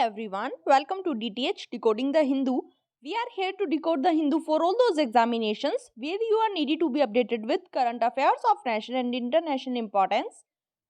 everyone, welcome to DTH Decoding the Hindu. We are here to decode the Hindu for all those examinations where you are needed to be updated with current affairs of national and international importance.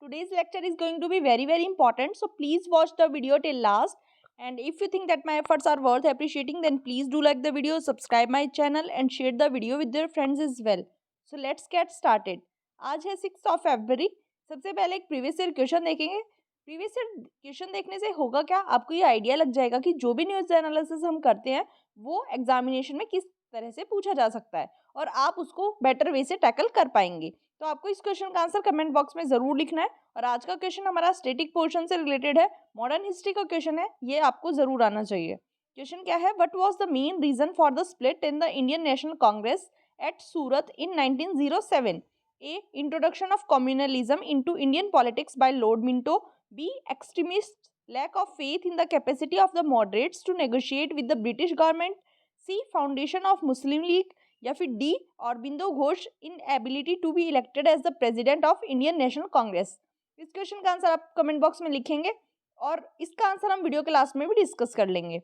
Today's lecture is going to be very important, so please watch the video till last. And if you think that my efforts are worth appreciating, then please do like the video, subscribe my channel and share the video with your friends as well. So let's get started. आज है 6 फरवरी। सबसे पहले एक previous year question देखेंगे। Previous year question देखने से होगा क्या, आपको ये आइडिया लग जाएगा कि जो भी न्यूज़ एनालिसिस हम करते हैं वो एग्जामिनेशन में किस तरह से पूछा जा सकता है और आप उसको बेटर वे से टैकल कर पाएंगे। तो आपको इस क्वेश्चन का आंसर कमेंट बॉक्स में ज़रूर लिखना है। और आज का क्वेश्चन हमारा स्टैटिक पोर्शन से रिलेटेड है, मॉडर्न हिस्ट्री का क्वेश्चन है, ये आपको ज़रूर आना चाहिए। क्वेश्चन क्या है, what was the main reason for the split in the Indian National Congress at Surat in 1907? A. Introduction of communalism into Indian politics by Lord Minto. B. Extremists' lack of faith in the capacity of the moderates to negotiate with the British government. C. Foundation of Muslim League. या फिर D. Aurobindo Ghosh inability to be elected as the president of Indian National Congress. इस question का answer आप comment box में लिखेंगे और इसका answer हम वीडियो के लास्ट में भी डिस्कस कर लेंगे।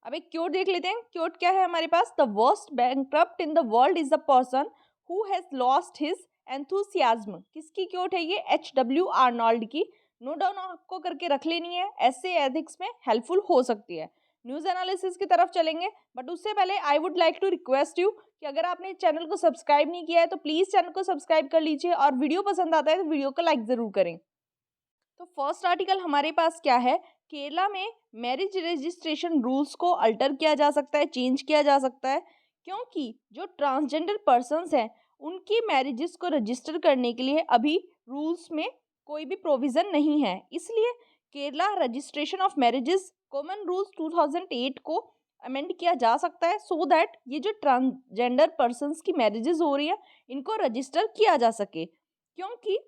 अब एक क्योट देख लेते हैं। क्योट क्या है हमारे पास, the worst bankrupt in the world is the person who has lost his enthusiasm. किसकी क्योट है ये, HW आर्नोल्ड की। नोट डाउन आपको करके रख लेनी है, ऐसे एथिक्स में हेल्पफुल हो सकती है। न्यूज़ एनालिसिस की तरफ चलेंगे, बट उससे पहले I would like to request you कि अगर आपने चैनल को सब्सक्राइब नहीं किया है तो प्लीज़ चैनल को सब्सक्राइब कर लीजिए और वीडियो पसंद आता है तो वीडियो को लाइक ज़रूर करें। तो फर्स्ट आर्टिकल हमारे पास क्या है, केरला में मैरिज रजिस्ट्रेशन रूल्स को अल्टर किया जा सकता है, चेंज किया जा सकता है, क्योंकि जो ट्रांसजेंडर पर्सन्स हैं उनकी मैरिजेस को रजिस्टर करने के लिए अभी रूल्स में कोई भी प्रोविज़न नहीं है। इसलिए Kerala registration of marriages common rules 2008 को अमेंड किया जा सकता है सो दैट ये जो ट्रांसजेंडर पर्सन्स की मैरिजेस हो रही है इनको रजिस्टर किया जा सके। क्योंकि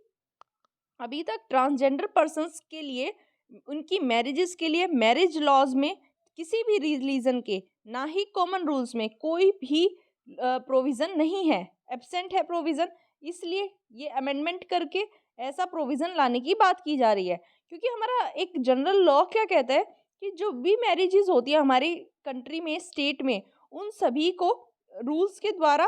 अभी तक ट्रांसजेंडर पर्सन्स के लिए उनकी मैरिजेस के लिए मैरिज लॉज में किसी भी रिलीजन के ना ही कॉमन रूल्स में कोई भी प्रोविज़न नहीं है, एब्सेंट है प्रोविज़न। इसलिए ये अमेंडमेंट करके ऐसा प्रोविज़न लाने की बात की जा रही है। क्योंकि हमारा एक जनरल लॉ क्या कहता है कि जो भी मैरिजेस होती है हमारी कंट्री में, स्टेट में, उन सभी को रूल्स के द्वारा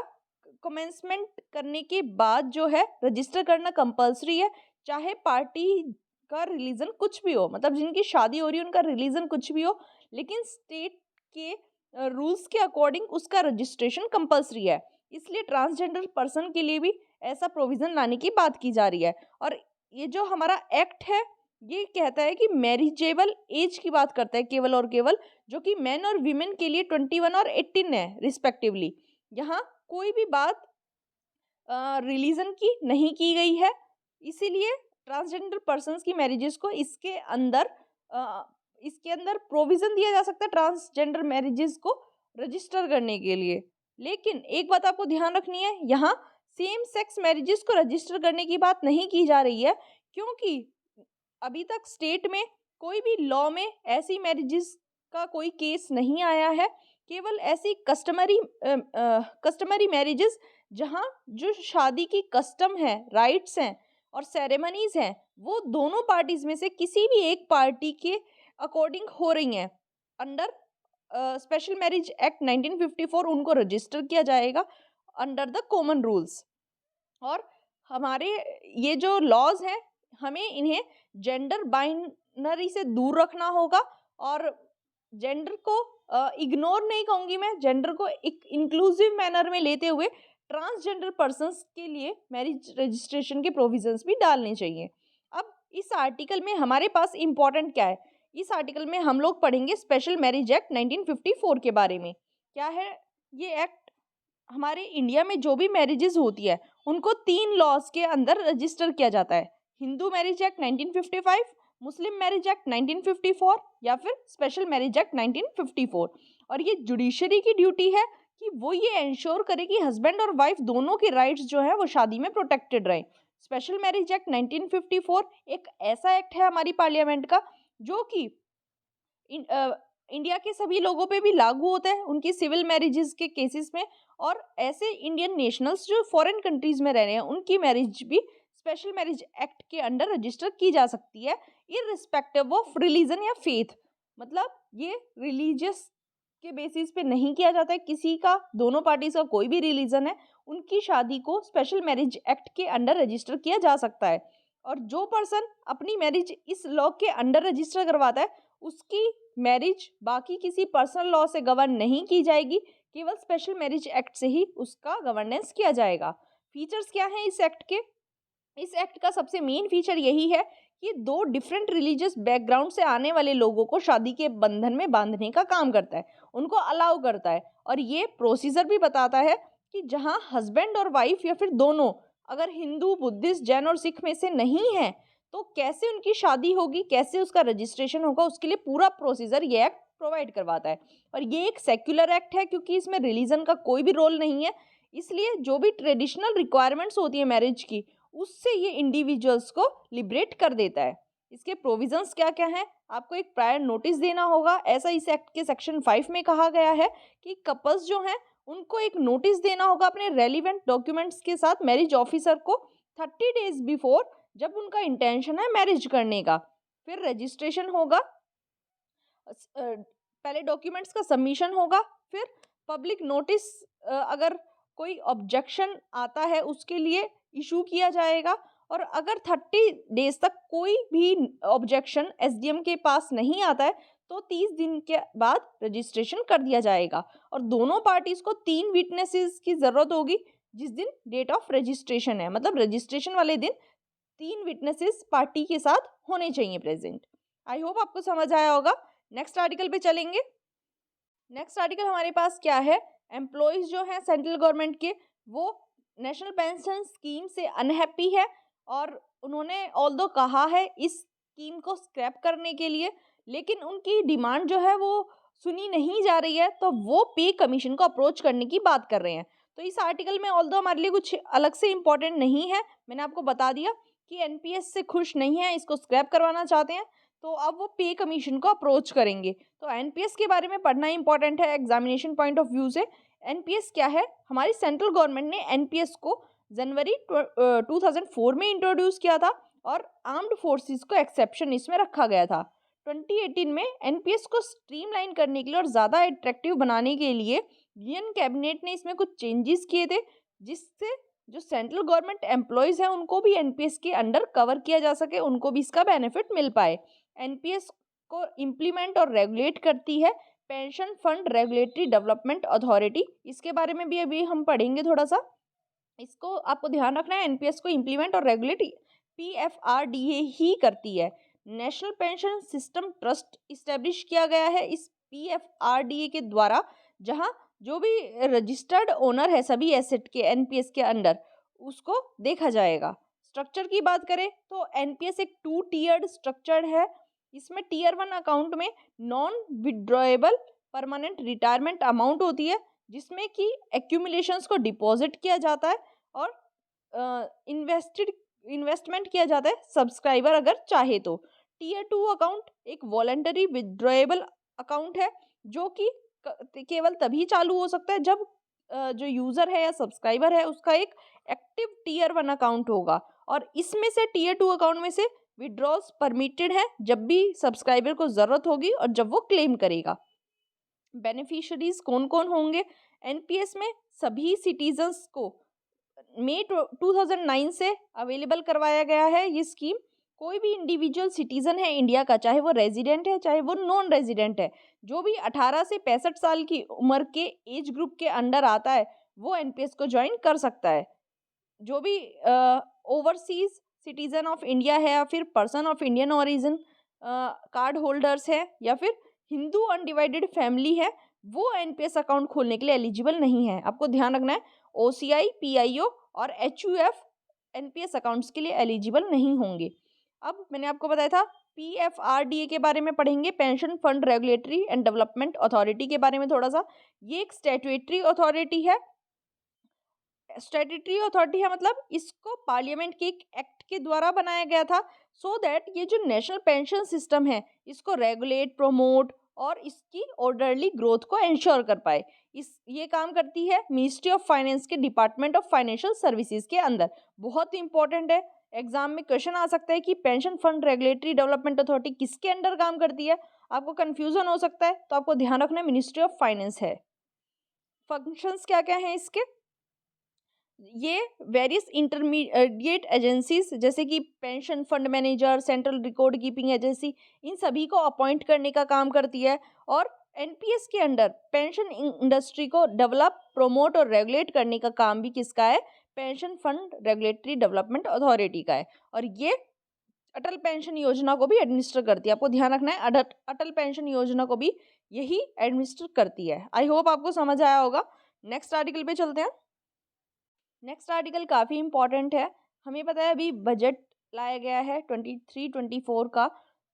कमेंसमेंट करने के बाद जो है रजिस्टर करना कंपल्सरी है, चाहे पार्टी का रिलीजन कुछ भी हो, मतलब जिनकी शादी हो रही है उनका रिलीजन कुछ भी हो, लेकिन स्टेट के रूल्स के अकॉर्डिंग उसका रजिस्ट्रेशन कंपल्सरी है। इसलिए ट्रांसजेंडर पर्सन के लिए भी ऐसा प्रोविज़न लाने की बात की जा रही है। और ये जो हमारा एक्ट है ये कहता है कि मैरिजेबल एज की बात करता है केवल और केवल, जो कि मेन और वीमेन के लिए 21 और 18 है रिस्पेक्टिवली। यहाँ कोई भी बात रिलीजन की नहीं की गई है, इसीलिए ट्रांसजेंडर पर्सन्स की मैरिजेस को इसके अंदर प्रोविज़न दिया जा सकता है ट्रांसजेंडर मैरिजेस को रजिस्टर करने के लिए। लेकिन एक बात आपको ध्यान रखनी है, यहाँ सेम सेक्स मैरिजेस को रजिस्टर करने की बात नहीं की जा रही है, क्योंकि अभी तक स्टेट में कोई भी लॉ में ऐसी मैरिजेस का कोई केस नहीं आया है। केवल ऐसी कस्टमरी मैरिजेस जहाँ जो शादी की कस्टम है, राइट्स हैं और सेरेमनीज हैं वो दोनों पार्टीज में से किसी भी एक पार्टी के अकॉर्डिंग हो रही हैं, अंडर स्पेशल मैरिज एक्ट 1954 उनको रजिस्टर किया जाएगा अंडर द कॉमन रूल्स। और हमारे ये जो लॉज हैं हमें इन्हें जेंडर बाइनरी से दूर रखना होगा और जेंडर को इग्नोर नहीं कहूँगी मैं, जेंडर को एक इंक्लूसिव मैनर में लेते हुए ट्रांसजेंडर पर्सन्स के लिए मैरिज रजिस्ट्रेशन के प्रोविजंस भी डालने चाहिए। अब इस आर्टिकल में हमारे पास इम्पॉर्टेंट क्या है, इस आर्टिकल में हम लोग पढ़ेंगे स्पेशल मैरिज एक्ट 1954 के बारे में। क्या है ये एक्ट, हमारे इंडिया में जो भी मैरिजेस होती है उनको 3 लॉज के अंदर रजिस्टर किया जाता है, हिंदू मैरिज एक्ट 1955, मुस्लिम मैरिज एक्ट 1954 या फिर स्पेशल मैरिज एक्ट 1954। और ये जुडिशरी की ड्यूटी है कि वो ये इंश्योर करे कि हस्बैंड और वाइफ दोनों के राइट्स जो है वो शादी में प्रोटेक्टेड रहे। स्पेशल मैरिज एक्ट 1954 एक ऐसा एक्ट है हमारी पार्लियामेंट का जो कि इंडिया के सभी लोगों पे भी लागू होता है उनकी सिविल मैरिजेस के केसेस में, और ऐसे इंडियन नेशनल्स जो फॉरेन कंट्रीज में रह रहे हैं उनकी मैरिज भी स्पेशल मैरिज एक्ट के अंडर रजिस्टर की जा सकती है इररिस्पेक्टिव ऑफ रिलीजन या फेथ। मतलब ये रिलीजियस के बेसिस पे नहीं किया जाता है किसी का, दोनों पार्टीज का कोई भी रिलीजन है उनकी शादी को स्पेशल मैरिज एक्ट के अंडर रजिस्टर किया जा सकता है। और जो पर्सन अपनी मैरिज इस लॉ के अंडर रजिस्टर करवाता है उसकी मैरिज बाकी किसी पर्सनल लॉ से गवर्न नहीं की जाएगी, केवल स्पेशल मैरिज एक्ट से ही उसका गवर्नेंस किया जाएगा। फीचर्स क्या हैं इस एक्ट के? इस एक्ट का सबसे मेन फीचर यही है कि दो डिफरेंट रिलीजियस बैकग्राउंड से आने वाले लोगों को शादी के बंधन में बांधने का काम करता है, उनको अलाउ करता है। और ये प्रोसीजर भी बताता है कि जहां हस्बैंड और वाइफ या फिर दोनों अगर हिंदू, बुद्धिस्ट, जैन और सिख में से नहीं है तो कैसे उनकी शादी होगी, कैसे उसका रजिस्ट्रेशन होगा, उसके लिए पूरा प्रोसीजर ये एक्ट प्रोवाइड करवाता है। और ये एक सेक्युलर एक्ट है क्योंकि इसमें रिलीजन का कोई भी रोल नहीं है, इसलिए जो भी ट्रेडिशनल रिक्वायरमेंट्स होती है मैरिज की उससे ये इंडिविजुअल्स को लिबरेट कर देता है। इसके प्रोविजंस क्या क्या हैं? आपको एक प्रायर नोटिस देना होगा, ऐसा इस एक्ट के सेक्शन 5 में कहा गया है कि कपल्स जो हैं उनको एक नोटिस देना होगा अपने रेलिवेंट डॉक्यूमेंट्स के साथ मैरिज ऑफिसर को 30 डेज बिफोर, जब उनका इंटेंशन है मैरिज करने का। फिर रजिस्ट्रेशन होगा, पहले डॉक्यूमेंट्स का सबमिशन होगा, फिर पब्लिक नोटिस अगर कोई ऑब्जेक्शन आता है उसके लिए इशू किया जाएगा। और अगर 30 डेज तक कोई भी ऑब्जेक्शन एसडीएम के पास नहीं आता है तो 30 दिन के बाद रजिस्ट्रेशन कर दिया जाएगा। और दोनों पार्टीज को 3 विटनेसेस की जरूरत होगी जिस दिन डेट ऑफ रजिस्ट्रेशन है, मतलब रजिस्ट्रेशन वाले दिन 3 विटनेसेस पार्टी के साथ होने चाहिए प्रेजेंट। आई होप आपको समझ आया होगा। नेक्स्ट आर्टिकल पे चलेंगे। नेक्स्ट आर्टिकल हमारे पास क्या है? एम्प्लॉयज जो हैं सेंट्रल गवर्नमेंट के वो नेशनल पेंशन स्कीम से अनहैप्पी है और उन्होंने ऑल्दो कहा है इस स्कीम को स्क्रैप करने के लिए, लेकिन उनकी डिमांड जो है वो सुनी नहीं जा रही है, तो वो पे कमीशन को अप्रोच करने की बात कर रहे हैं। तो इस आर्टिकल में ऑल्दो हमारे लिए कुछ अलग से इम्पोर्टेंट नहीं है, मैंने आपको बता दिया कि एनपीएस से खुश नहीं है, इसको स्क्रैप करवाना चाहते हैं, तो अब वो पे कमीशन को अप्रोच करेंगे। तो एनपीएस के बारे में पढ़ना इंपॉर्टेंट है एग्जामिनेशन पॉइंट ऑफ व्यू से। एनपीएस क्या है? हमारी सेंट्रल गवर्नमेंट ने एनपीएस को जनवरी 2004 में इंट्रोड्यूस किया था और आर्म्ड फोर्सेस को एक्सेप्शन इसमें रखा गया था। 2018 में एनपीएस को स्ट्रीमलाइन करने के लिए और ज़्यादा अट्रैक्टिव बनाने के लिए यूनियन कैबिनेट ने इसमें कुछ चेंजेस किए थे, जिससे जो सेंट्रल गवर्नमेंट एम्प्लॉयज़ हैं उनको भी एनपीएस के अंडर कवर किया जा सके, उनको भी इसका बेनिफिट मिल पाए। एनपीएस को इम्प्लीमेंट और रेगुलेट करती है pension fund regulatory development authority. इसके बारे में भी अभी हम पढ़ेंगे थोड़ा सा, इसको आपको ध्यान रखना है। एनपीएस को इम्प्लीमेंट और रेगुलेट पीएफआरडीए ही करती है। National pension system trust establish किया गया है इस पीएफआरडीए के द्वारा, जहां जो भी रजिस्टर्ड ओनर है सभी एसेट के एनपीएस के अंडर उसको देखा जाएगा। स्ट्रक्चर की बात करें तो एनपीएस एक 2 टीयर्ड स्ट्रक्चर है। इसमें टीयर 1 अकाउंट में non withdrawable permanent retirement amount होती है, जिसमें कि एक्यूमुलेशंस को डिपॉजिट किया जाता है और इन्वेस्टमेंट किया जाता है सब्सक्राइबर अगर चाहे तो। टीयर 2 अकाउंट एक वॉलंटरी विड्रॉएबल अकाउंट है जो कि केवल तभी चालू हो सकता है जब जो यूज़र है या सब्सक्राइबर है उसका एक एक्टिव टीयर 1 अकाउंट होगा। और इसमें से टीयर 2 अकाउंट में से विड्रॉल्स परमिटेड है जब भी सब्सक्राइबर को ज़रूरत होगी और जब वो क्लेम करेगा। बेनिफिशियरीज कौन कौन होंगे? एनपीएस में सभी सिटीजन्स को मई 2009 से अवेलेबल करवाया गया है ये स्कीम। कोई भी इंडिविजुअल सिटीजन है इंडिया का, चाहे वो रेजिडेंट है चाहे वो नॉन रेजिडेंट है, जो भी 18 से 65 साल की उम्र के एज ग्रुप के अंडर आता है वो एनपीएस को ज्वाइन कर सकता है। जो भी ओवरसीज सिटीजन ऑफ इंडिया है या फिर person of Indian origin card holders है या फिर हिंदू अनडिवाइडेड फैमिली है, वो एनपीएस अकाउंट खोलने के लिए एलिजिबल नहीं है। आपको ध्यान रखना है ओसीआई, पीआईओ और एचयूएफ एनपीएस अकाउंट्स के लिए एलिजिबल नहीं होंगे। अब मैंने आपको बताया था पीएफआरडीए के बारे में पढ़ेंगे, pension fund regulatory and development authority के बारे में थोड़ा सा। ये एक स्टैट्यूटरी अथॉरिटी है। स्टैट्यूटरी अथॉरिटी है मतलब इसको पार्लियामेंट के एक एक्ट के द्वारा बनाया गया था, सो दैट ये जो नेशनल पेंशन सिस्टम है इसको रेगुलेट, प्रमोट और इसकी ऑर्डरली ग्रोथ को इंश्योर कर पाए। ये काम करती है मिनिस्ट्री ऑफ फाइनेंस के डिपार्टमेंट ऑफ फाइनेंशियल सर्विसेज के अंदर। बहुत इंपॉर्टेंट है, एग्जाम में क्वेश्चन आ सकता है कि pension fund regulatory development authority किसके अंडर काम करती है। आपको कंफ्यूजन हो सकता है, तो आपको ध्यान रखना है मिनिस्ट्री ऑफ फाइनेंस है। फंक्शंस क्या क्या हैं इसके, ये वेरियस इंटरमीडिएट एजेंसीज जैसे कि pension fund manager, central record keeping agency, इन सभी को अपॉइंट करने का काम करती है। और एनपीएस के अंडर पेंशन इंडस्ट्री को डेवलप, प्रमोट और रेगुलेट करने का काम भी किसका है, pension fund regulatory development authority का है। और ये अटल पेंशन योजना को भी एडमिनिस्टर करती है। आपको ध्यान रखना है, अटल पेंशन योजना को भी यही एडमिनिस्टर करती है। आई होप आपको समझ आया होगा। नेक्स्ट आर्टिकल पे चलते हैं। नेक्स्ट आर्टिकल काफ़ी इंपॉर्टेंट है। हमें पता है अभी बजट लाया गया है 23-24 का,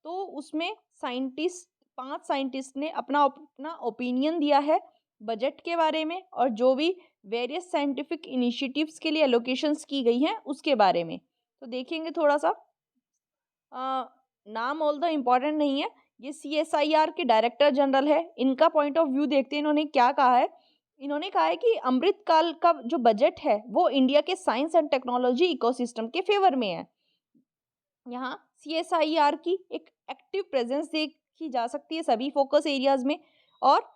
तो उसमें साइंटिस्ट 5 साइंटिस्ट ने अपना अपना ओपिनियन दिया है बजट के बारे में, और जो भी वेरियस साइंटिफिक इनिशिएटिव्स के लिए एलोकेशंस की गई हैं उसके बारे में। तो देखेंगे थोड़ा सा। नाम ऑल द इम्पॉर्टेंट नहीं है, ये CSIR के डायरेक्टर जनरल है। इनका पॉइंट ऑफ व्यू देखते हैं इन्होंने क्या कहा है। इन्होंने कहा है कि अमृतकाल का जो बजट है वो इंडिया के साइंस एंड टेक्नोलॉजी इकोसिस्टम के फेवर में है। यहाँ CSIR की एक एक्टिव प्रेजेंस देखी जा सकती है सभी फोकस एरियाज में, और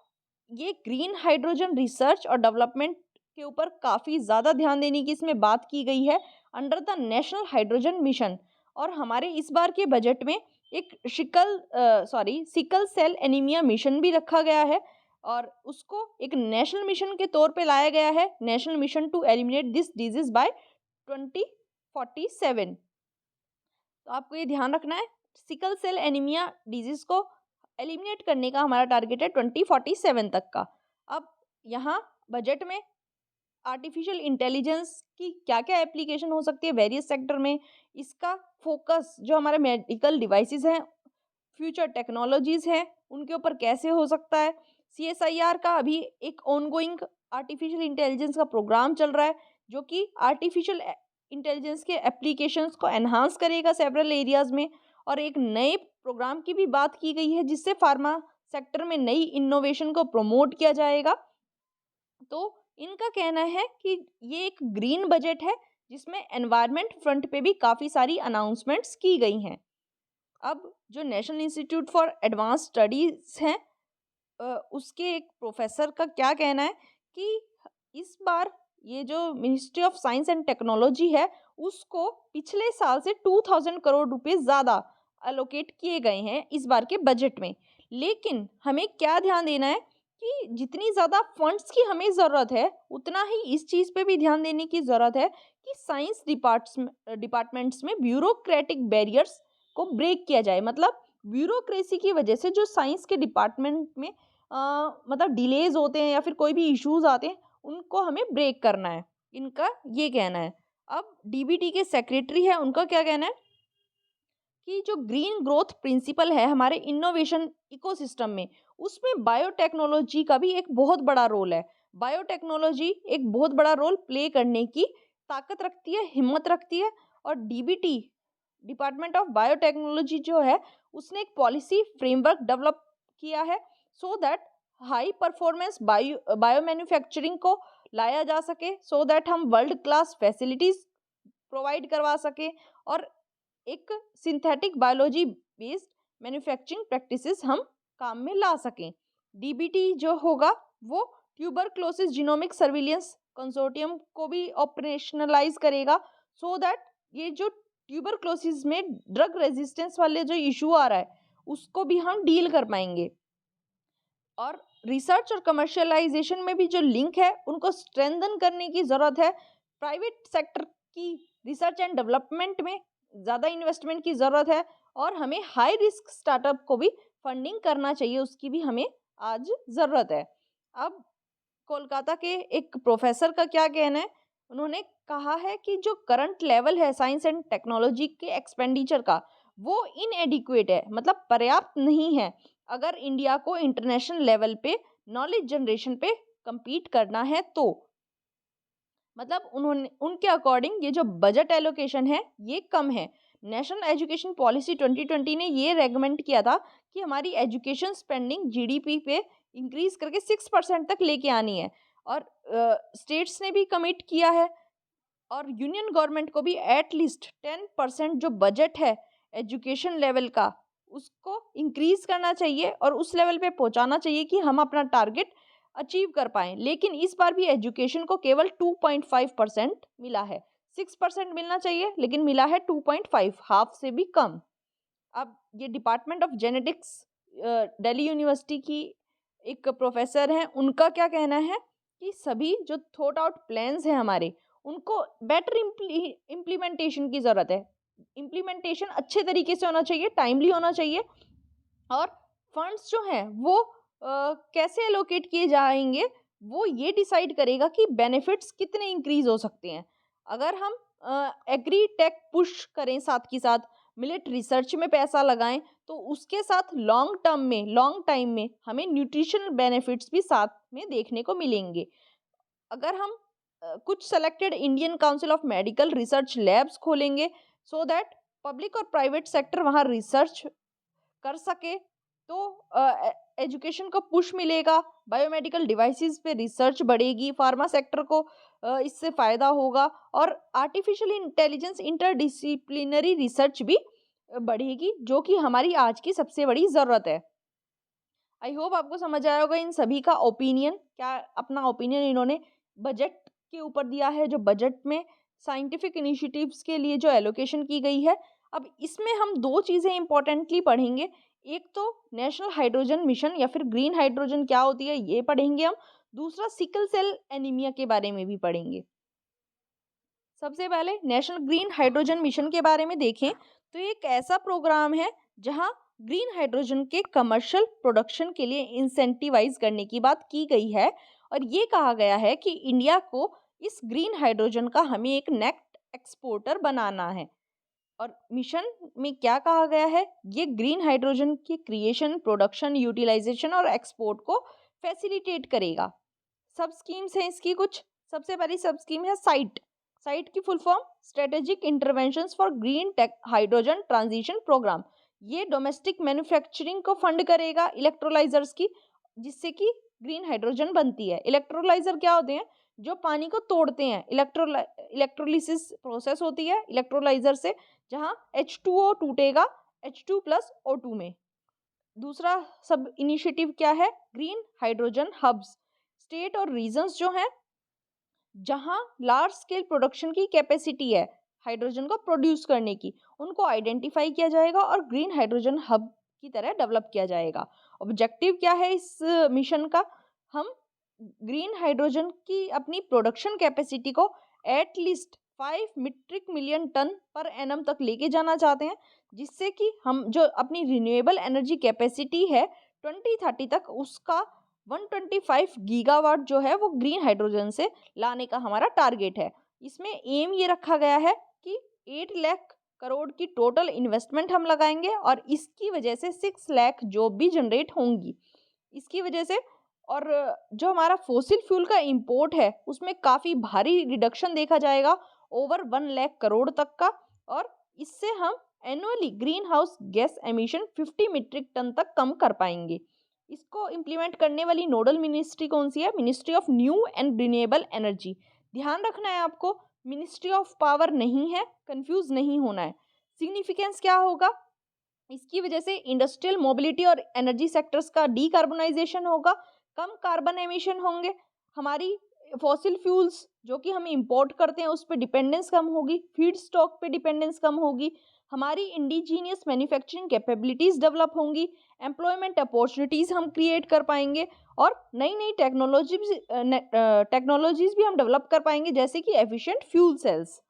ये ग्रीन हाइड्रोजन रिसर्च और डेवलपमेंट के ऊपर काफ़ी ज़्यादा ध्यान देने की इसमें बात की गई है under the national hydrogen mission. और हमारे इस बार के बजट में एक सिकल सेल एनीमिया मिशन भी रखा गया है, और उसको एक नेशनल मिशन के तौर पे लाया गया है, national mission to eliminate this disease by 2047। तो आपको ये ध्यान रखना है, सिकल सेल एनीमिया डिजीज को एलिमिनेट करने का हमारा टारगेट है 2047 तक का। अब यहाँ बजट में आर्टिफिशियल इंटेलिजेंस की क्या क्या एप्लीकेशन हो सकती है वेरियस सेक्टर में, इसका फोकस जो हमारे मेडिकल डिवाइसेस हैं, फ्यूचर टेक्नोलॉजीज़ हैं, उनके ऊपर कैसे हो सकता है। CSIR का अभी एक ऑनगोइंग आर्टिफिशियल इंटेलिजेंस का प्रोग्राम चल रहा है, जो कि आर्टिफिशियल इंटेलिजेंस के एप्लीकेशंस को एनहांस करेगा सेवरल एरियाज़ में। और एक नए प्रोग्राम की भी बात की गई है जिससे फार्मा सेक्टर में नई इनोवेशन को प्रमोट किया जाएगा। तो इनका कहना है कि ये एक ग्रीन बजट है जिसमें एनवायरनमेंट फ्रंट पे भी काफ़ी सारी अनाउंसमेंट्स की गई हैं। अब जो national institute for advance studies हैं, उसके एक प्रोफेसर का क्या कहना है कि इस बार ये जो ministry of science and technology है उसको पिछले साल से 2000 करोड़ रुपए ज़्यादा अलोकेट किए गए हैं इस बार के बजट में। लेकिन हमें क्या ध्यान देना है कि जितनी ज़्यादा फंड्स की हमें ज़रूरत है उतना ही इस चीज़ पे भी ध्यान देने की ज़रूरत है कि साइंस डिपार्टमेंट्स में ब्यूरोक्रेटिक बैरियर्स को ब्रेक किया जाए। मतलब ब्यूरोक्रेसी की वजह से जो साइंस के डिपार्टमेंट में मतलब डिलेज होते हैं या फिर कोई भी इश्यूज आते हैं उनको हमें ब्रेक करना है, इनका ये कहना है। अब DBT के सेक्रेटरी है, उनका क्या कहना है कि जो ग्रीन ग्रोथ प्रिंसिपल है हमारे इनोवेशन इकोसिस्टम में, उसमें बायोटेक्नोलॉजी का भी एक बहुत बड़ा रोल है। बायोटेक्नोलॉजी एक बहुत बड़ा रोल प्ले करने की ताकत रखती है, हिम्मत रखती है। और DBT डिपार्टमेंट ऑफ बायोटेक्नोलॉजी जो है उसने एक पॉलिसी फ्रेमवर्क डेवलप किया है so that high performance bio manufacturing को लाया जा सके, सो दैट हम वर्ल्ड क्लास फैसिलिटीज़ प्रोवाइड करवा सके और एक synthetic biology based manufacturing practices हम काम में ला सकें। DBT जो होगा वो ट्यूबरक्लोसिस जीनोमिक सर्विलियंस कंसोर्टियम को भी ऑपरेशनलाइज करेगा, सो दैट ये जो ट्यूबरक्लोसिस में ड्रग रेजिस्टेंस वाले जो इशू आ रहा है उसको भी हम डील कर पाएंगे। और रिसर्च और कमर्शियलाइजेशन में भी जो लिंक है उनको स्ट्रेंथन करने की ज़रूरत है। प्राइवेट सेक्टर की रिसर्च एंड डेवलपमेंट में ज़्यादा इन्वेस्टमेंट की ज़रूरत है, और हमें हाई रिस्क स्टार्टअप को भी फंडिंग करना चाहिए, उसकी भी हमें आज ज़रूरत है। अब कोलकाता के एक प्रोफेसर का क्या कहना है, उन्होंने कहा है कि जो करंट लेवल है साइंस एंड टेक्नोलॉजी के एक्सपेंडिचर का वो इनएडिक्वेट है, मतलब पर्याप्त नहीं है अगर इंडिया को इंटरनेशनल लेवल पे नॉलेज जनरेशन पे compete करना है तो। मतलब उन्होंने उनके अकॉर्डिंग ये जो बजट एलोकेशन है ये कम है। नेशनल एजुकेशन पॉलिसी 2020 ने ये रेकमेंड किया था कि हमारी एजुकेशन स्पेंडिंग GDP पे इंक्रीज करके 6% तक लेके आनी है, और स्टेट्स ने भी कमिट किया है और यूनियन गवर्नमेंट को भी एटलीस्ट 10% जो बजट है एजुकेशन लेवल का उसको इंक्रीज करना चाहिए और उस लेवल पे पहुंचाना चाहिए कि हम अपना टारगेट अचीव कर पाएं। लेकिन इस बार भी एजुकेशन को केवल 2.5% मिला है। 6% मिलना चाहिए लेकिन मिला है 2.5, हाफ से भी कम। अब ये department of genetics Delhi university की एक प्रोफेसर हैं, उनका क्या कहना है कि सभी जो थॉट आउट प्लान्स हैं हमारे उनको बेटर इम्प्लीमेंटेशन की ज़रूरत है। इम्प्लीमेंटेशन अच्छे तरीके से होना चाहिए, टाइमली होना चाहिए और फंड्स जो हैं वो कैसे एलोकेट किए जाएंगे वो ये डिसाइड करेगा कि बेनिफिट्स कितने इंक्रीज हो सकते हैं। अगर हम एग्री टेक पुश करें, साथ के साथ मिलेट रिसर्च में पैसा लगाएं, तो उसके साथ लॉन्ग टर्म में, लॉन्ग टाइम में हमें न्यूट्रिशनल बेनिफिट्स भी साथ में देखने को मिलेंगे। अगर हम कुछ selected Indian council of medical research labs खोलेंगे सो दैट पब्लिक और प्राइवेट सेक्टर वहाँ रिसर्च कर सके तो एजुकेशन को पुश मिलेगा, बायोमेडिकल डिवाइसेस पे रिसर्च बढ़ेगी, फार्मा सेक्टर को इससे फ़ायदा होगा और आर्टिफिशियल इंटेलिजेंस इंटरडिसिप्लिनरी रिसर्च भी बढ़ेगी, जो कि हमारी आज की सबसे बड़ी ज़रूरत है। आई होप आपको समझ आया होगा इन सभी का ओपिनियन, क्या अपना ओपिनियन इन्होंने बजट के ऊपर दिया है, जो बजट में साइंटिफिक इनिशिएटिव्स के लिए जो एलोकेशन की गई है। अब इसमें हम दो चीज़ें इंपॉर्टेंटली पढ़ेंगे, एक तो नेशनल हाइड्रोजन मिशन या फिर ग्रीन हाइड्रोजन क्या होती है ये पढ़ेंगे हम, दूसरा सिकल सेल एनीमिया के बारे में भी पढ़ेंगे। सबसे पहले नेशनल ग्रीन हाइड्रोजन मिशन के बारे में देखें तो एक ऐसा प्रोग्राम है जहां ग्रीन हाइड्रोजन के कमर्शियल प्रोडक्शन के लिए इंसेंटिवाइज करने की बात की गई है और ये कहा गया है कि इंडिया को इस ग्रीन हाइड्रोजन का हमें एक नेट एक्सपोर्टर बनाना है। और मिशन में क्या कहा गया है, ये ग्रीन हाइड्रोजन की क्रिएशन, प्रोडक्शन, यूटिलाइजेशन और एक्सपोर्ट को फैसिलिटेट करेगा। सब स्कीम्स हैं इसकी कुछ। सबसे पहली सब स्कीम है साइट। साइट की full form strategic interventions for green tech hydrogen transition programme. ये डोमेस्टिक मैन्युफैक्चरिंग को फंड करेगा इलेक्ट्रोलाइजर्स की, जिससे कि ग्रीन हाइड्रोजन बनती है। इलेक्ट्रोलाइजर क्या होते हैं, जो पानी को तोड़ते हैं। इलेक्ट्रोलिसिस प्रोसेस होती है इलेक्ट्रोलाइजर से, जहाँ H2O टूटेगा H2+O2 में। दूसरा सब इनिशिएटिव क्या है, ग्रीन हाइड्रोजन हब्स। स्टेट और रीजन्स जो हैं जहां लार्ज स्केल प्रोडक्शन की कैपेसिटी है हाइड्रोजन को प्रोड्यूस करने की, उनको आइडेंटिफाई किया जाएगा और ग्रीन हाइड्रोजन हब की तरह डेवलप किया जाएगा। ऑब्जेक्टिव क्या है इस मिशन का, हम ग्रीन हाइड्रोजन की अपनी प्रोडक्शन कैपेसिटी को at least 5 metric million tonne per annum तक लेके जाना चाहते हैं, जिससे कि हम जो अपनी रिन्यूएबल एनर्जी कैपेसिटी है 2030 तक उसका 125 गीगावाट जो है वो ग्रीन हाइड्रोजन से लाने का हमारा टारगेट है। इसमें एम ये रखा गया है कि 8 लाख करोड़ की टोटल इन्वेस्टमेंट हम लगाएंगे और इसकी वजह से 6 लाख जॉब भी जनरेट होंगी इसकी वजह से। और जो हमारा फोसिल फ्यूल का इंपोर्ट है उसमें काफ़ी भारी रिडक्शन देखा जाएगा, ओवर 1 लाख करोड़ तक का। और इससे हम annually greenhouse gas emission 50 metric tonne तक कम कर पाएंगे। इसको इम्प्लीमेंट करने वाली नोडल मिनिस्ट्री कौन सी है, ministry of new and renewable energy. ध्यान रखना है आपको, मिनिस्ट्री ऑफ पावर नहीं है, कंफ्यूज नहीं होना है। सिग्निफिकेंस क्या होगा, इसकी वजह से इंडस्ट्रियल मोबिलिटी और एनर्जी सेक्टर्स का डीकार्बोनाइजेशन होगा, कम कार्बन एमिशन होंगे, हमारी फॉसिल फ्यूल्स जो कि हम इंपोर्ट करते हैं उस पर डिपेंडेंस कम होगी, फीड स्टॉक पे डिपेंडेंस कम होगी, हमारी इंडिजीनियस मैन्युफैक्चरिंग कैपेबिलिटीज़ डेवलप होंगी, एम्प्लॉयमेंट अपॉर्चुनिटीज़ हम क्रिएट कर पाएंगे और नई नई टेक्नोलॉजीज भी हम डेवलप कर पाएंगे, जैसे कि एफिशिएंट फ्यूल सेल्स।